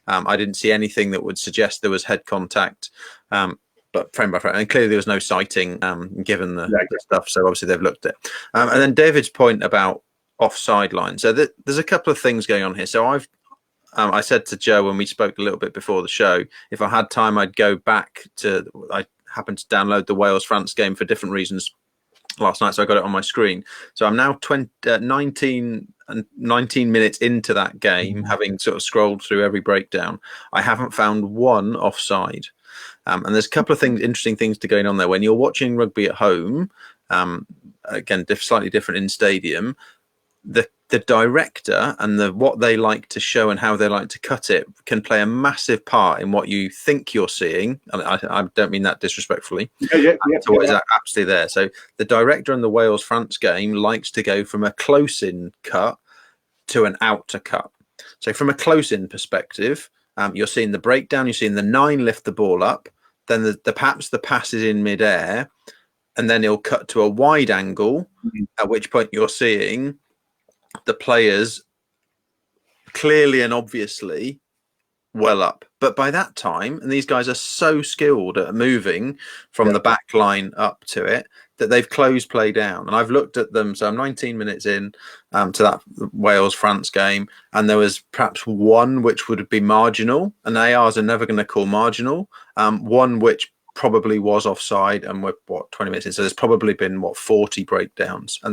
I didn't see anything that would suggest there was head contact, but frame by frame, and clearly there was no sighting given the stuff. So obviously they've looked at it. And then David's point about offside line. So there's a couple of things going on here. So I said to Joe when we spoke a little bit before the show, if I had time, I'd go back to. I happened to download the Wales-France game for different reasons last night, so I got it on my screen. So I'm now 19 minutes into that game, having sort of scrolled through every breakdown. I haven't found one offside, and there's a couple of interesting things to going on there. When you're watching rugby at home, again, slightly different in stadium. The director and what they like to show and how they like to cut it can play a massive part in what you think you're seeing. And I don't mean that disrespectfully. What is absolutely there. So the director in the Wales-France game likes to go from a close-in cut to an outer cut. So from a close-in perspective, you're seeing the breakdown, you're seeing the 9 lift the ball up, then perhaps the pass is in midair, and then he'll cut to a wide angle, at which point you're seeing the players clearly and obviously well up. But by that time, and these guys are so skilled at moving from the back line up to it, that they've closed play down. And I've looked at them. So I'm 19 minutes in to that Wales-France game, and there was perhaps one which would be marginal, and ARs are never going to call marginal. One which probably was offside, and we're 20 minutes in, so there's probably been 40 breakdowns, and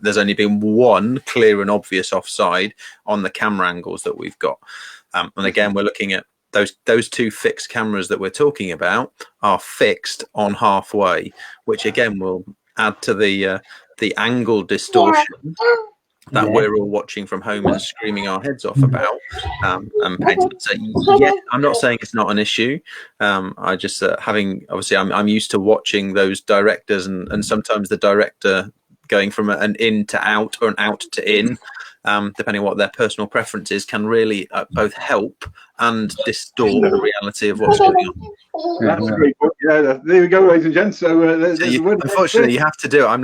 there's only been one clear and obvious offside on the camera angles that we've got. And again, we're looking at those two fixed cameras that we're talking about are fixed on halfway, which again will add to the angle distortion that we're all watching from home and screaming our heads off about. And painting. So yeah, I'm not saying it's not an issue. I just obviously I'm used to watching those directors, and sometimes the director going from an in to out or an out to in, depending on what their personal preference is, can really both help and distort the reality of what's going on. That's great. Yeah, there we go, ladies and gents. So, unfortunately, you have to do it. I've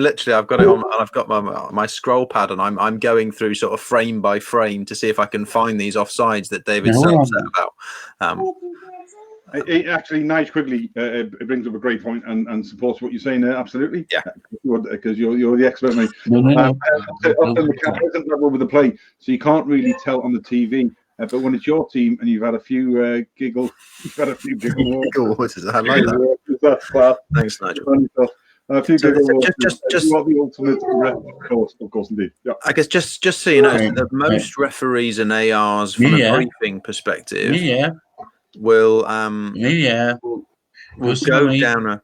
got it on. I've got my scroll pad, and I'm going through sort of frame by frame to see if I can find these offsides that David's so upset about. It actually, Nige quickly, it brings up a great point and supports what you're saying there. Absolutely, yeah, because you're the expert, mate. Often the camera isn't level with the play, so you can't really tell on the TV. But when it's your team and you've had a few giggles, I like that. Thanks, Nigel. Just what the ultimate ref, of course, indeed. Yeah. I guess just so you know, that most referees and ARs from a briefing perspective, will go down a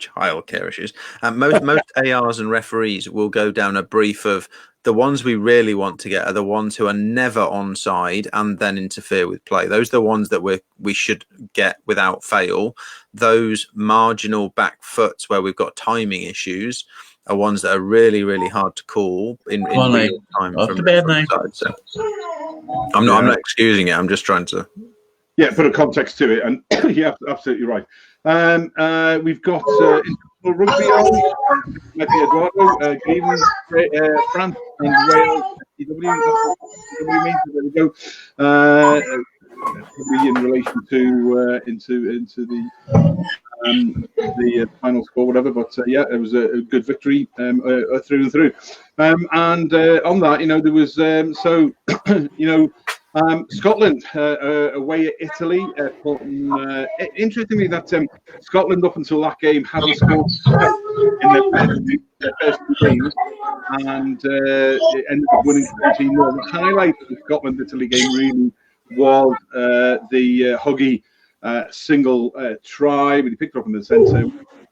childcare issues. Most ARs and referees will go down a brief of the ones we really want to get are the ones who are never onside and then interfere with play. Those are the ones that we should get without fail. Those marginal back foots where we've got timing issues are ones that are really, really hard to call in real time. Off to bed now. So I'm not excusing it. I'm just trying to Yeah, put a context to it, and yeah, absolutely right. We've got international rugby on. Might be Eduardo, Games, France, and Wales. SCW, that's what SCW means. So there we go. Probably in relation to into the final score, whatever. But yeah, it was a good victory through and through. And on that, there was Scotland away at Italy. Interestingly, that Scotland up until that game hadn't scored in their first two games, and it ended up winning 14-0. The highlight of the Scotland-Italy game really was the Huggy single try, but he picked up in the centre.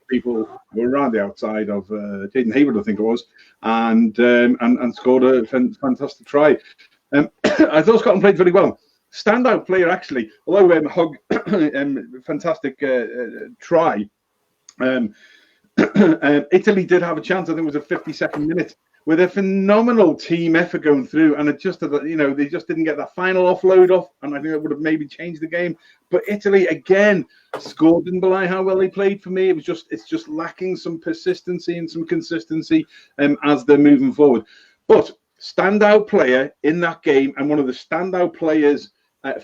People were around the outside of Jaden Hayward, I think it was, and scored a fantastic try. I thought Scotland played very well. Standout player, actually, although Hug, fantastic try. Italy did have a chance. I think it was a 52nd minute with a phenomenal team effort going through, and it just, they just didn't get that final offload off, and I think it would have maybe changed the game. But Italy again scored, didn't belie how well they played. For me, it's just lacking some persistency and some consistency as they're moving forward. But standout player in that game, and one of the standout players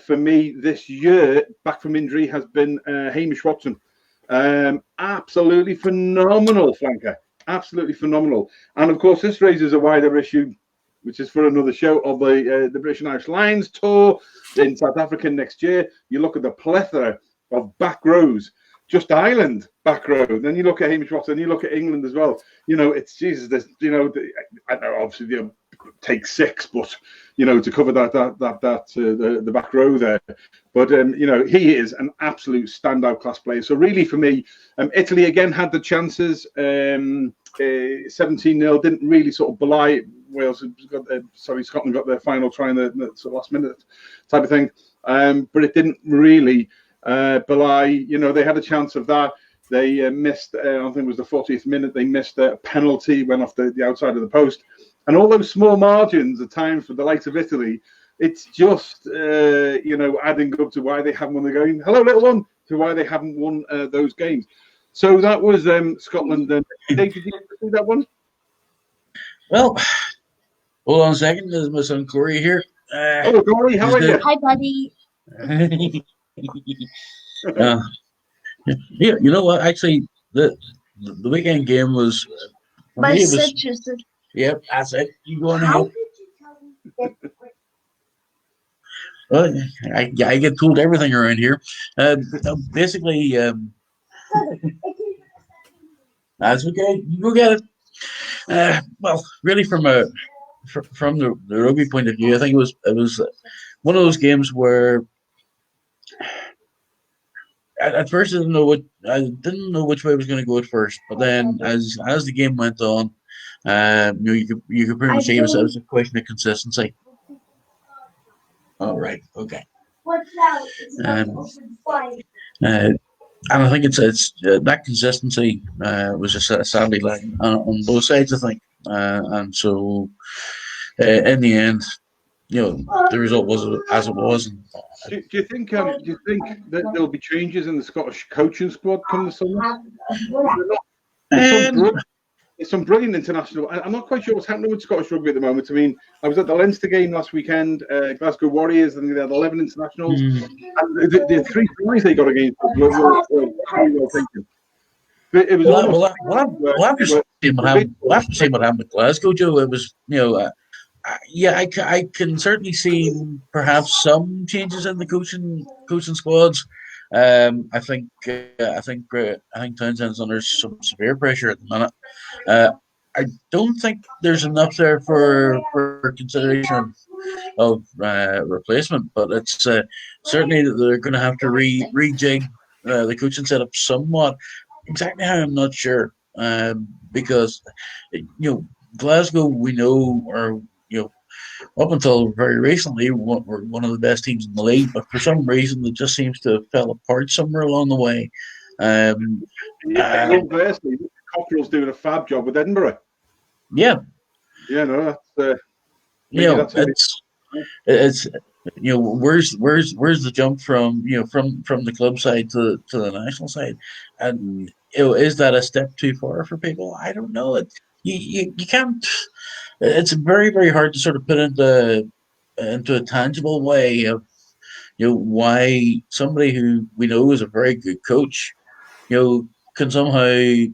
for me this year, back from injury, has been Hamish Watson. Absolutely phenomenal flanker. Absolutely phenomenal. And of course, this raises a wider issue, which is for another show, of the British and Irish Lions tour in South Africa next year. You look at the plethora of back rows, just Ireland back row. Then you look at Hamish Watson, you look at England as well. It's Jesus. There's, I know obviously they'll take 6, but to cover the back row there. But he is an absolute standout class player. So really, for me, Italy again had the chances. 17-0 didn't really sort of belie Wales. Scotland got their final try in the sort of last minute type of thing. But it didn't really belie. They had a chance of that. They missed. I think it was the 40th minute. They missed a penalty, went off the outside of the post, and all those small margins at times for the likes of Italy. It's just adding up to why they haven't won the game. Hello, little one. To why they haven't won those games. So that was Scotland. Dave, did you see that one? Well, hold on a second. There's my son Corey here. Corey, how are you? Hi, buddy. Yeah, you know what? Actually, the weekend game was. My sister. Yep, that's it. You go on ahead. Well, I get told everything around here. Basically, that's okay. You go get it. Well, really, from the rugby point of view, I think it was one of those games where at first I didn't know which way I was going to go at first, but then as the game went on, you could pretty much say it was a question of consistency. All right, okay. And I think it's that consistency was just sadly lacking on both sides, I think, and so in the end, the result was as it was. Do you think that there'll be changes in the Scottish coaching squad come the summer? There's some brilliant international. I'm not quite sure what's happening with Scottish rugby at the moment. I mean, I was at the Leinster game last weekend. Glasgow Warriors, and they had 11 internationals. And the 3 tries they got against us were very well taken. But it was we'll have to see what happened with Glasgow, Joe. It was, I can certainly see perhaps some changes in the coaching squads. I think Townsend's under some severe pressure at the minute. I don't think there's enough there for consideration of replacement, but it's certainly that they're going to have to rejig the coaching setup somewhat. Exactly how, I'm not sure, because Glasgow, we know, are up until very recently were one of the best teams in the league, but for some reason it just seems to have fell apart somewhere along the way. Conversely, Cockerell's doing a fab job with Edinburgh. Yeah. Yeah, no, that's it's where's the jump from from the club side to the national side, and is that a step too far for people? I don't know. You can't. It's very very hard to sort of put into a tangible way of why somebody who we know is a very good coach can somehow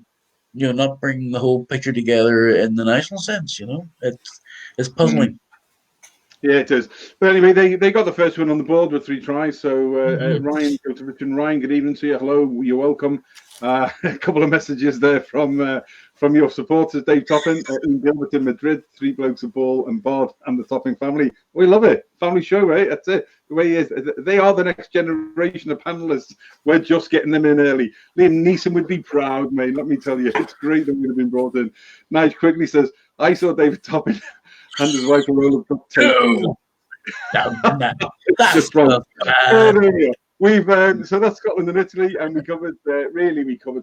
not bring the whole picture together in the national sense. It's puzzling. Yeah, it is. But anyway, they got the first one on the board with 3 tries. So Ryan, go to Richard. Ryan, good evening to you. Hello, you're welcome. A couple of messages there from your supporters, Dave Topping, in Gilbert in Madrid, 3 blokes of Ball and BOD and the Topping family. We love it. Family show, right? That's it. The way it is. They are the next generation of panelists. We're just getting them in early. Liam Neeson would be proud, mate. Let me tell you, it's great that we'd have been brought in. Nige quickly says, I saw David Topping and his wife a roll of duct tape. That's wrong. We've so that's Scotland and Italy, and we covered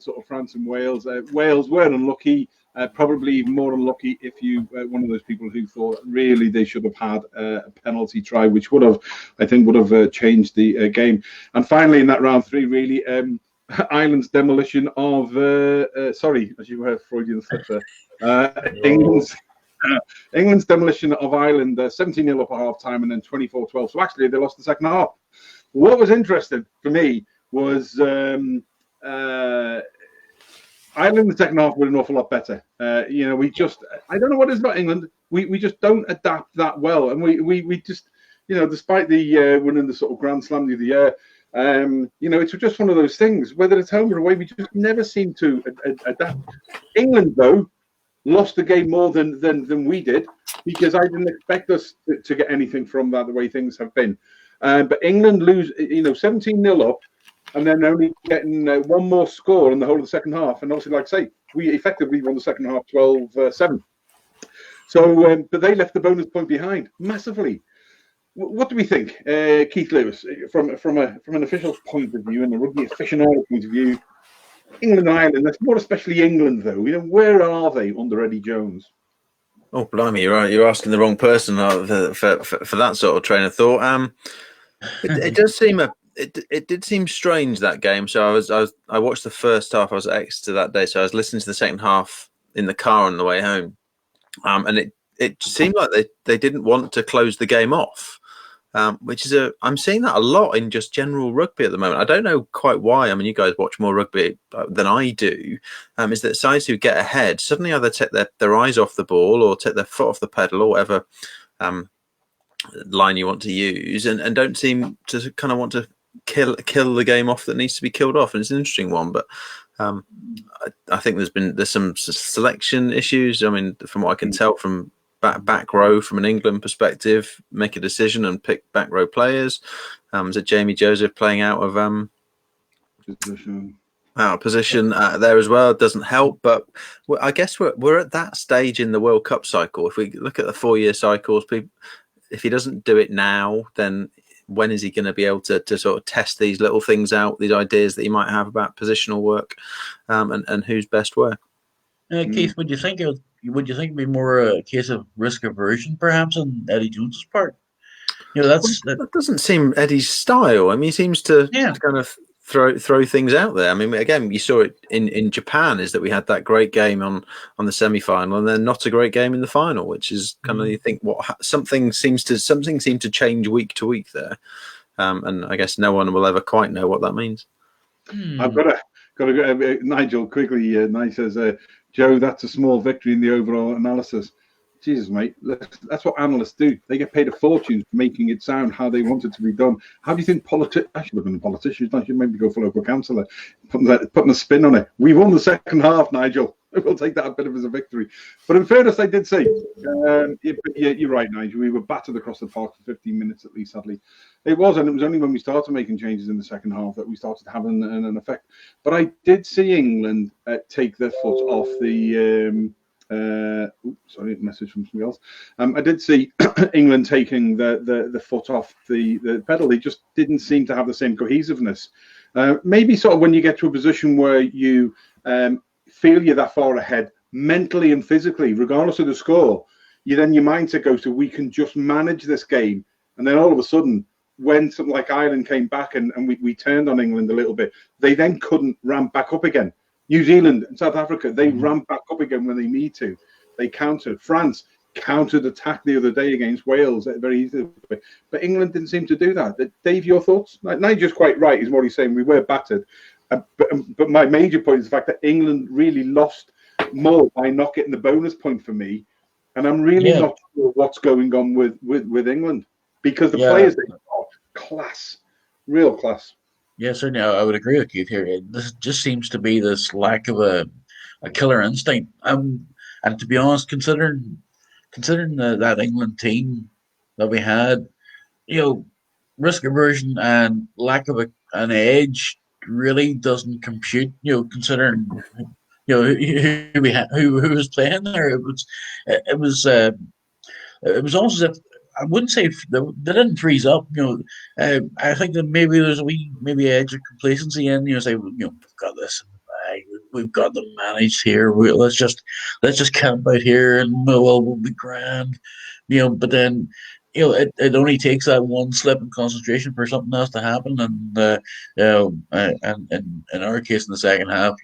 sort of France and Wales. Wales were unlucky, probably even more unlucky if you one of those people who thought really they should have had a penalty try, which would have changed the game. And finally, in that round 3, really, Ireland's demolition of sorry, as you heard, Freudian slip there. England's demolition of Ireland, 17-0 up at half-time and then 24-12. So actually, they lost the second half. What was interesting for me was Ireland in the second half were an awful lot better. We just, I don't know what it is about England. We just don't adapt that well. And we just, despite the winning the sort of Grand Slam the other year, it's just one of those things. Whether it's home or away, we just never seem to adapt. England, though, lost the game more than we did, because I didn't expect us to get anything from that, the way things have been. But England lose, 17-0 up, and then only getting one more score in the whole of the second half. And obviously, like I say, we effectively won the second half 12-7. So, but they left the bonus point behind massively. What do we think, Keith Lewis, from an official point of view and a rugby aficionado point of view? England and Ireland, that's more especially England, though. Where are they under Eddie Jones? Oh, blimey, you're right. You're asking the wrong person for that sort of train of thought. It does seem it did seem strange, that game. So I watched the first half. I was at Exeter that day, so I was listening to the second half in the car on the way home, and it seemed like they didn't want to close the game off. Which is I'm seeing that a lot in just general rugby at the moment. I don't know quite why. I mean, you guys watch more rugby than I do. Is that sides who get ahead suddenly either take their eyes off the ball or take their foot off the pedal or whatever line you want to use, and don't seem to kind of want to kill the game off that needs to be killed off. And it's an interesting one, but I think there's some selection issues. I mean, from what I can tell from back row from an England perspective, make a decision and pick back row players. Is it Jamie Joseph playing out of position there as well? It doesn't help, but I guess we're at that stage in the World Cup cycle. If we look at the 4-year cycles, if he doesn't do it now, then when is he going to be able to sort of test these little things out, these ideas that he might have about positional work, and who's best where? Keith, would you think it'd be more a case of risk aversion, perhaps, on Eddie Jones's part? That doesn't seem Eddie's style. I mean, he seems to kind of throw things out there. I mean, again, you saw it in Japan, is that we had that great game on the semi-final, and then not a great game in the final, which is kind of, you think, something seemed to change week to week there, and I guess no one will ever quite know what that means. I've got to go, Nigel quickly. Nigel says, Joe, that's a small victory in the overall analysis. Jesus, mate, that's what analysts do. They get paid a fortune for making it sound how they want it to be done. How do you think I should have been a politician. I should maybe go for local councillor, putting a spin on it. We won the second half, Nigel. We'll take that a bit of as a victory. But in fairness, I did say, you're right, Nigel. We were battered across the park for 15 minutes at least, sadly. It was only when we started making changes in the second half that we started having an effect. But I did see England take their foot off the... sorry, message from somebody else. I did see England taking the foot off the pedal. They just didn't seem to have the same cohesiveness. Maybe sort of when you get to a position where you feel you're that far ahead mentally and physically, regardless of the score, your mindset goes to, we can just manage this game And then all of a sudden, when something like Ireland came back and we turned on England a little bit, they then couldn't ramp back up again. New Zealand and South Africa, they ramp back up again when they need to. They countered. France countered attack the other day against Wales very easily. But England didn't seem to do that. Dave, your thoughts? Nigel's quite right, is what he's saying. We were battered. But my major point is the fact that England really lost more by not getting the bonus point for me. And I'm really not sure what's going on with England, because the players they've got, class, real class. Yeah, certainly, I would agree with you here. This just seems to be this lack of a killer instinct. And to be honest, considering that England team that we had, risk aversion and lack of an edge really doesn't compute. Considering who was playing there, it was almost as if, I wouldn't say they didn't freeze up. I think that maybe there's a wee edge of complacency in. Say we've got this in the bag, we've got them managed here. Let's just camp out here and we'll be grand. But then it only takes that one slip in concentration for something else to happen. And and in our case, in the second half,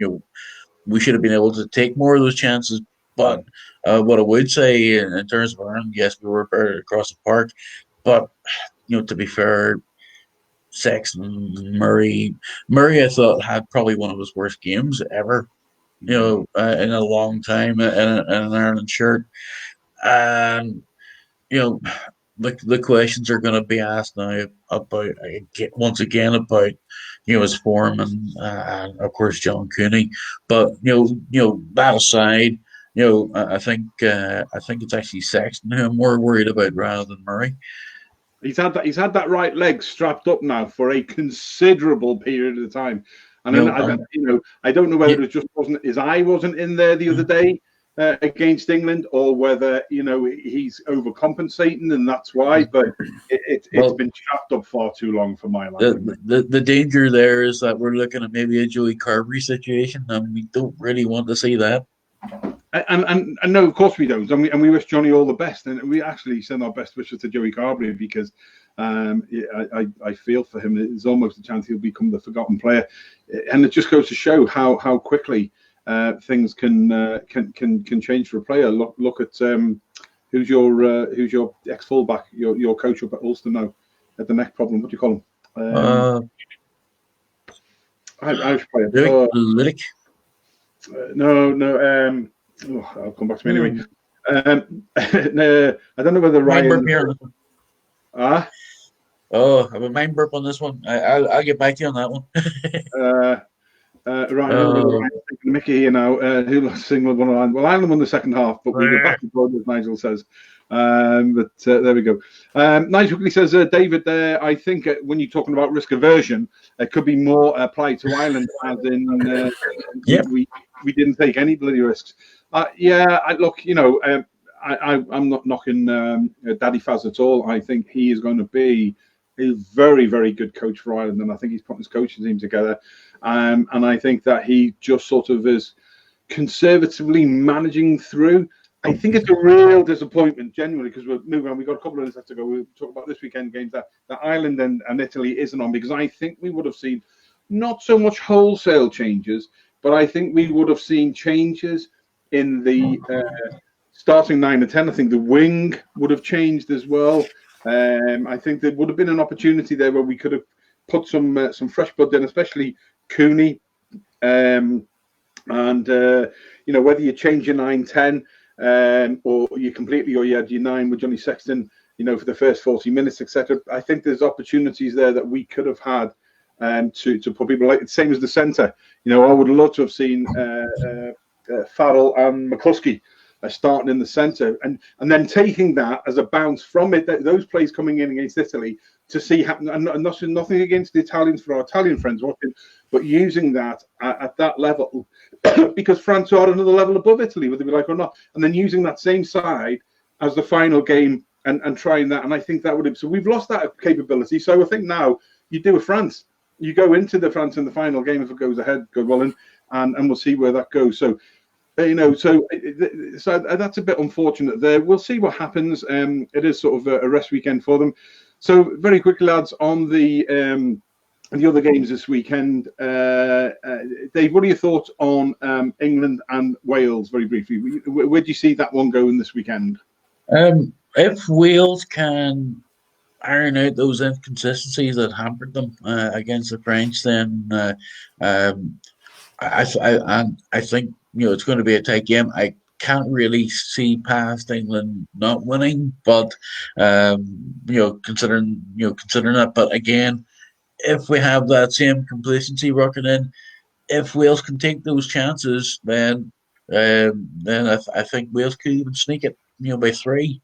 we should have been able to take more of those chances. But what I would say in terms of Ireland, yes, we were better across the park. But to be fair, Sexton, Murray, I thought had probably one of his worst games ever. In a long time in an Ireland shirt, and the questions are going to be asked now about once again about his form and of course John Cooney. But that aside, I think it's actually Sexton who I'm more worried about rather than Murray. He's had that right leg strapped up now for a considerable period of time, and I don't know whether it just his eye wasn't in there the other day against England, or whether he's overcompensating and that's why. But it's been strapped up far too long for my liking. The danger there is that we're looking at maybe a Joey Carberry situation, and we don't really want to see that. And no, of course we don't. And we wish Johnny all the best. And we actually send our best wishes to Joey Carberry, because I feel for him. There's almost a chance he'll become the forgotten player. And it just goes to show how quickly things can change for a player. Look at who's your ex fullback, your coach up at Ulster now, at the neck problem. What do you call him? Irish player. Liddick. No. I'll come back to me anyway. No, I don't know whether Ryan. I have a mind burp on this one. I'll get back to you on that one. Right, Mickey, who lost England won Ireland? Well, Ireland won the second half, but we go back and forth, as Nigel says. But there we go. Nigel quickly says, David, there, I think when you're talking about risk aversion, it could be more applied to Ireland, as in we didn't take any bloody risks. I'm not knocking Daddy Faz at all. I think he is going to be a very, very good coach for Ireland, and I think he's putting his coaching team together. And I think that he just sort of is conservatively managing through. I think it's a real disappointment, genuinely, because we're moving on. We've got a couple of minutes left to go. We'll talk about this weekend games that Ireland and Italy isn't on, because I think we would have seen not so much wholesale changes, but I think we would have seen changes in the starting 9 and 10. I think the wing would have changed as well. I think there would have been an opportunity there where we could have put some fresh blood in, especially Cooney, and whether you change your 9-10 or you had your 9 with Johnny Sexton, for the first 40 minutes, etc. I think there's opportunities there that we could have had to put people like the same as the centre. I would love to have seen Farrell and McCluskey starting in the centre, and then taking that as a bounce from it, those plays coming in against Italy to see happen, and nothing against the Italians for our Italian friends watching, but using that at that level, because France are another level above Italy, whether we like or not, and then using that same side as the final game and trying that, and I think that would have, so we've lost that capability. So I think now you do with France, you go into the France in the final game if it goes ahead, good well, and we'll see where that goes. So So that's a bit unfortunate there. We'll see what happens. It is sort of a rest weekend for them. So very quickly, lads, on the other games this weekend. Dave, what are your thoughts on England and Wales, very briefly? Where do you see that one going this weekend? If Wales can iron out those inconsistencies that hampered them against the French, then I think it's going to be a tight game. I can't really see past England not winning, but considering that. But again, if we have that same complacency working in, if Wales can take those chances, then I think Wales could even sneak it, by 3.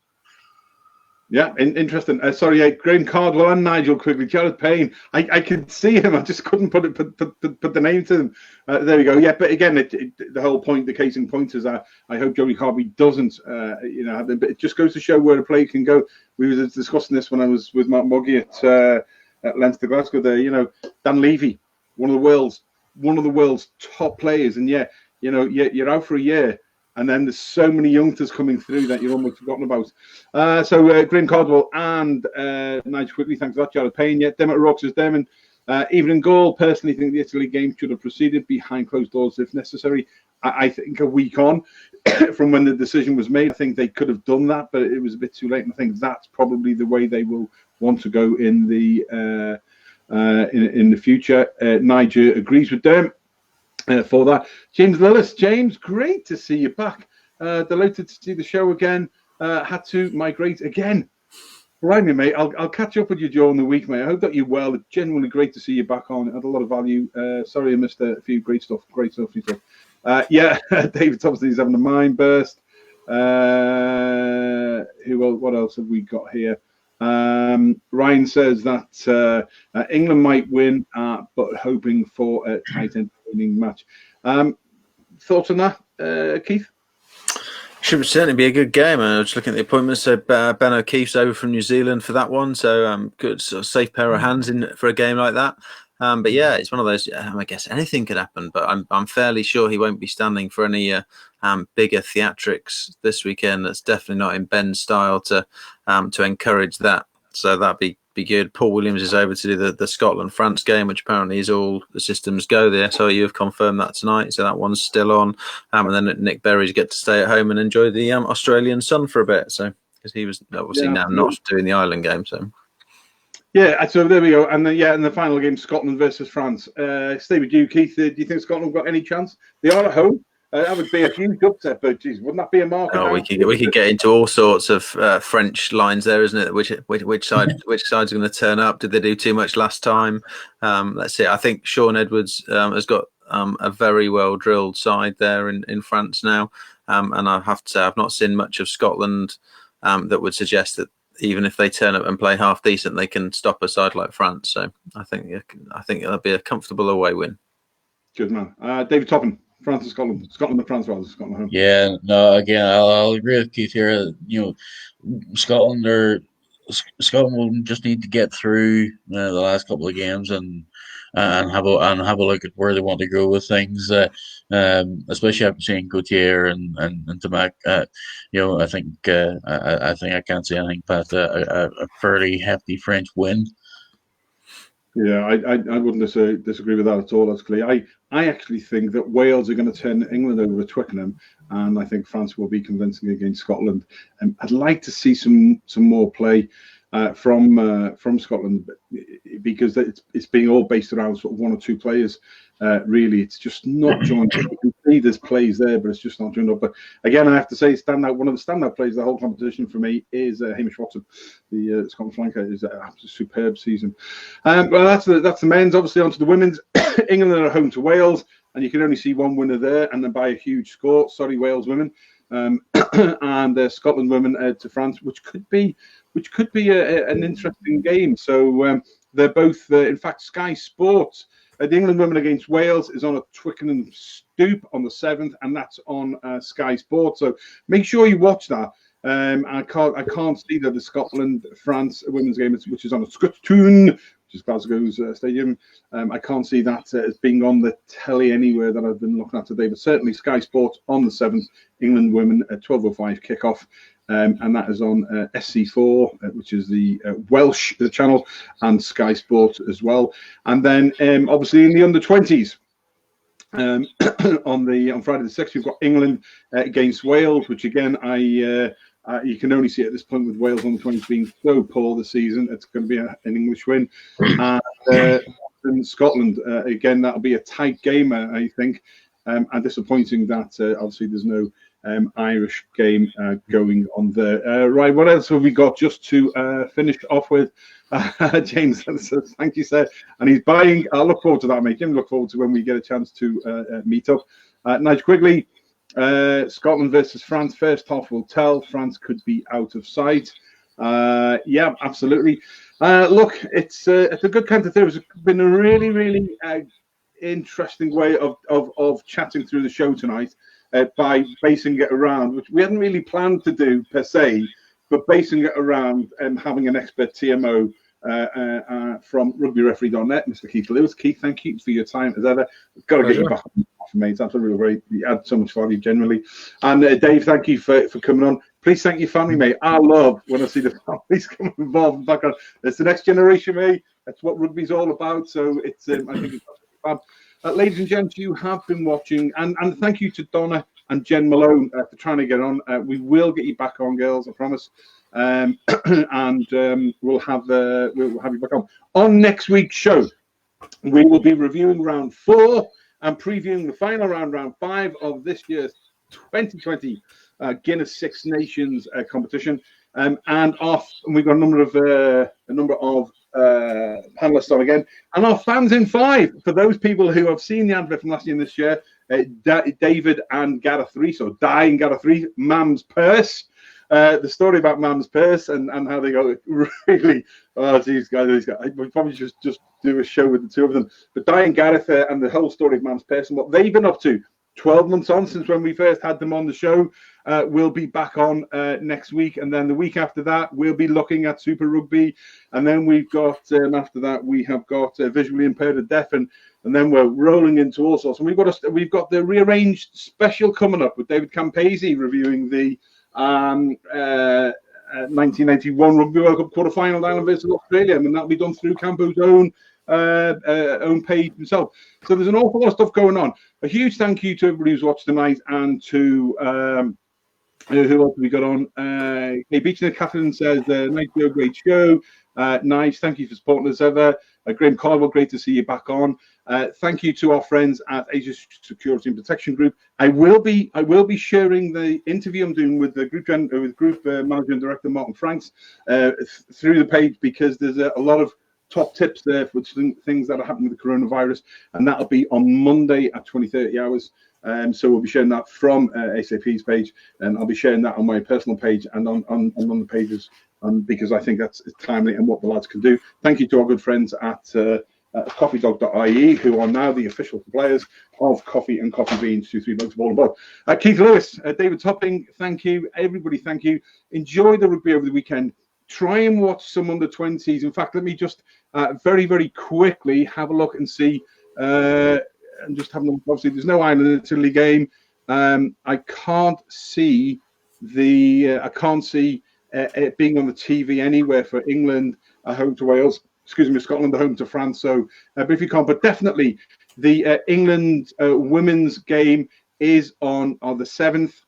Yeah, interesting. Sorry, Graham Cardwell and Nigel quickly. Jared Payne, I could see him. I just couldn't put the name to them. There we go. Yeah, but again, the whole point, the case in point is I hope Joey Carby doesn't, have them. But it just goes to show where a play can go. We were discussing this when I was with Mark Moggy at Leinster Glasgow. There, Dan Levy, one of the world's top players, and you're out for a year. And then there's so many youngsters coming through that you're almost forgotten about. So Graham Cardwell and Nigel quickly, thanks for that. Jared Payne, Dermot Rocks is Dermot. Even in goal, personally think the Italy game should have proceeded behind closed doors if necessary. I think a week on from when the decision was made, I think they could have done that, but it was a bit too late. And I think that's probably the way they will want to go in the future. Nigel agrees with Dermot. For that, James Lillis. James, great to see you back. Delighted to see the show again. Had to migrate again. Right, mate. I'll catch up with you during the week, mate. I hope that you're well. It's genuinely great to see you back on. It had a lot of value. Sorry I missed a few great stuff. David Thompson is having a mind burst. What else have we got here? Ryan says that England might win, but hoping for a tight entertaining match. Thoughts on that, Keith? Should certainly be a good game. I was looking at the appointments. So Ben O'Keefe's over from New Zealand for that one. So good, sort of safe pair of hands in for a game like that. But yeah, it's one of those. I guess anything could happen, but I'm fairly sure he won't be standing for any bigger theatrics this weekend. That's definitely not in Ben's style to encourage that. So that'd be good. Paul Williams is over to do the Scotland-France game, which apparently is all the systems go there. So you have confirmed that tonight. So that one's still on. And then Nick Berry's get to stay at home and enjoy the Australian sun for a bit. So because he was obviously now not doing the Ireland game. So. Yeah, so there we go. And then, in the final game, Scotland versus France. Stay with you, Keith. Do you think Scotland got any chance? They are at home. That would be a huge upset, but geez, wouldn't that be a marker? Oh, we could get into all sorts of French lines there, isn't it? Which side's going to turn up? Did they do too much last time? Let's see. I think Sean Edwards has got a very well drilled side there in France now, and I have to say I've not seen much of Scotland that would suggest that even if they turn up and play half decent, they can stop a side like France. So I think that'll be a comfortable away win. Good man, David Topham. France and Scotland. Scotland and France rather. Scotland home. Yeah, no, again, I'll agree with Keith here. Scotland will just need to get through the last couple of games and have a look at where they want to go with things. Especially after seeing Gautier and Tamac. I think I can't say anything past a fairly hefty French win. Yeah, I wouldn't disagree with that at all. That's clear. I actually think that Wales are going to turn England over at Twickenham, and I think France will be convincing against Scotland. I'd like to see some more play from Scotland, because it's being all based around sort of one or two players. Really, it's just not joined up. You can see there's plays there, but it's just not joined up. But again, I have to say, one of the standout players of the whole competition for me is Hamish Watson, the Scotland flanker. Is an absolutely superb season. Well, that's the men's. Obviously, onto the women's. England are home to Wales, and you can only see one winner there, and then by a huge score. Sorry, Wales women, and Scotland women to France, which could be an interesting game. So they're both, in fact, Sky Sports. The England women against Wales is on a Twickenham Stoop on the 7th, and that's on Sky Sports. So make sure you watch that. I can't see that the Scotland France women's game, which is on a Scotoon, which is Glasgow's stadium. I can't see that as being on the telly anywhere that I've been looking at today, but certainly Sky Sports on the 7th, England women at 12:05 kickoff. And that is on SC4, which is the Welsh channel, and Sky Sport as well. And then obviously in the under-20s, on Friday the 6th, we've got England against Wales, which again you can only see at this point with Wales on the 20s being so poor this season. It's going to be an English win. And Scotland, again, that'll be a tight game, I think. And disappointing that obviously there's no Irish game going on there. Right, what else have we got just to finish off with? James says, thank you, sir. And he's buying. I look forward to that, mate. Jim, look forward to when we get a chance to meet up. Nigel Quigley, Scotland versus France. First half will tell. France could be out of sight. Yeah, absolutely. Look, it's a good counter there. It's been a really, really interesting way of chatting through the show tonight. By basing it around, which we hadn't really planned to do per se, but basing it around having an expert TMO from rugbyreferee.net, Mr. Keith Lewis. Keith, thank you for your time as ever. Got to get you back on, mate. That's really great. You add so much value generally. And Dave, thank you for coming on. Please thank your family, mate. I love when I see the families come involved back on. It's the next generation, mate. That's what rugby's all about. So it's I think it's fab. Ladies and gents, you have been watching, and thank you to Donna and Jen Malone for trying to get on. We will get you back on, girls, I promise. And we'll have you back on. On next week's show, we will be reviewing round 4 and previewing the final round 5 of this year's 2020 Guinness Six Nations competition. And we've got a number of panelists on again, and our fans in 5 for those people who have seen the advert from last year and this year. David and Gareth Rees, or Di and Gareth Rees, Mam's Purse. The story about Mam's Purse and how they go really. Oh, these guys. We probably just do a show with the two of them. But Di and Gareth and the whole story of Mam's Purse and what they've been up to. 12 months on since when we first had them on the show. We'll be back on next week, and then the week after that we'll be looking at Super Rugby, and then we've got after that we have got visually impaired and deaf, and then we're rolling into all sorts. And we've got the rearranged special coming up with David Campese reviewing the 1991 Rugby World Cup quarter-final Ireland versus Australia, and that'll be done through Campo's own page himself. So there's an awful lot of stuff going on. A huge thank you to everybody who's watched tonight, and to who else have we got on? Kay Beechner, Catherine says, nice show, great show. Nice, thank you for supporting us ever. Graham Caldwell, great to see you back on. Thank you to our friends at Asia Security and Protection Group. I will be sharing the interview I'm doing with the group manager and director Martin Franks through the page, because there's a lot of top tips there for things that are happening with the coronavirus, and that'll be on Monday at 20:30 hours. So we'll be sharing that from ASAP's page, and I'll be sharing that on my personal page and on the pages, because I think that's timely and what the lads can do. Thank you to our good friends at coffeedog.ie, who are now the official suppliers of coffee and coffee beans to 3 Blokes Ball BOD. Keith Lewis, David Topping, thank you. Everybody, thank you. Enjoy the rugby over the weekend. Try and watch some under 20s. In fact, let me just very, very quickly have a look and see. And just have a look. Obviously, there's no Ireland Italy game. I can't see it being on the TV anywhere for England home to Wales. Excuse me, Scotland home to France. So, but if you can't, but definitely the England women's game is on the 7th.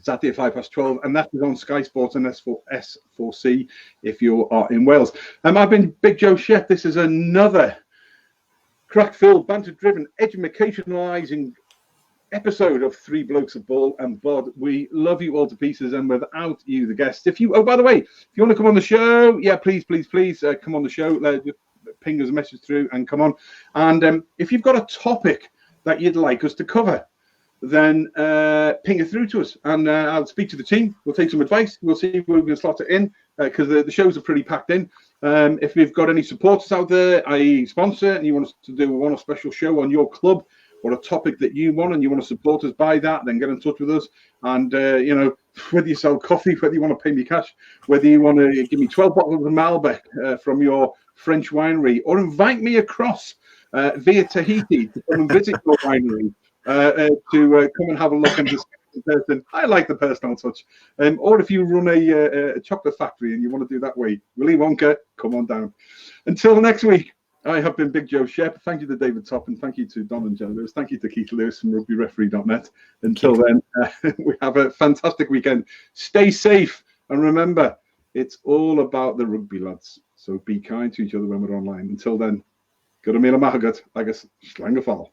Saturday at 12:05, and that is on Sky Sports and S4C if you are in Wales. I've been Big Joe Chef. This is another crack-filled, banter-driven, educationalising episode of 3 Blokes of Ball and BOD. We love you all to pieces, and without you, the guests. By the way, if you want to come on the show, yeah, please come on the show. Just ping us a message through and come on. And if you've got a topic that you'd like us to cover, then ping it through to us, and I'll speak to the team. We'll take some advice. We'll see where we can slot it in, because the shows are pretty packed in. If we've got any supporters out there, i.e. sponsor, and you want us to do a special show on your club or a topic that you want, and you want to support us by that, then get in touch with us. And whether you sell coffee, whether you want to pay me cash, whether you want to give me 12 bottles of Malbec from your French winery, or invite me across via Tahiti to come and visit your winery, to come and have a look and discuss in person. I like the personal touch. Or if you run a chocolate factory and you want to do that way, Willy Wonka, come on down. Until next week, I have been Big Joe Shep. Thank you to David Toppin. Thank you to Don and Joe Lewis. Thank you to Keith Lewis from rugbyreferee.net. Until then, we have a fantastic weekend. Stay safe. And remember, it's all about the rugby, lads. So be kind to each other when we're online. Until then, go to Mila Mahagat, I guess, Slangafal.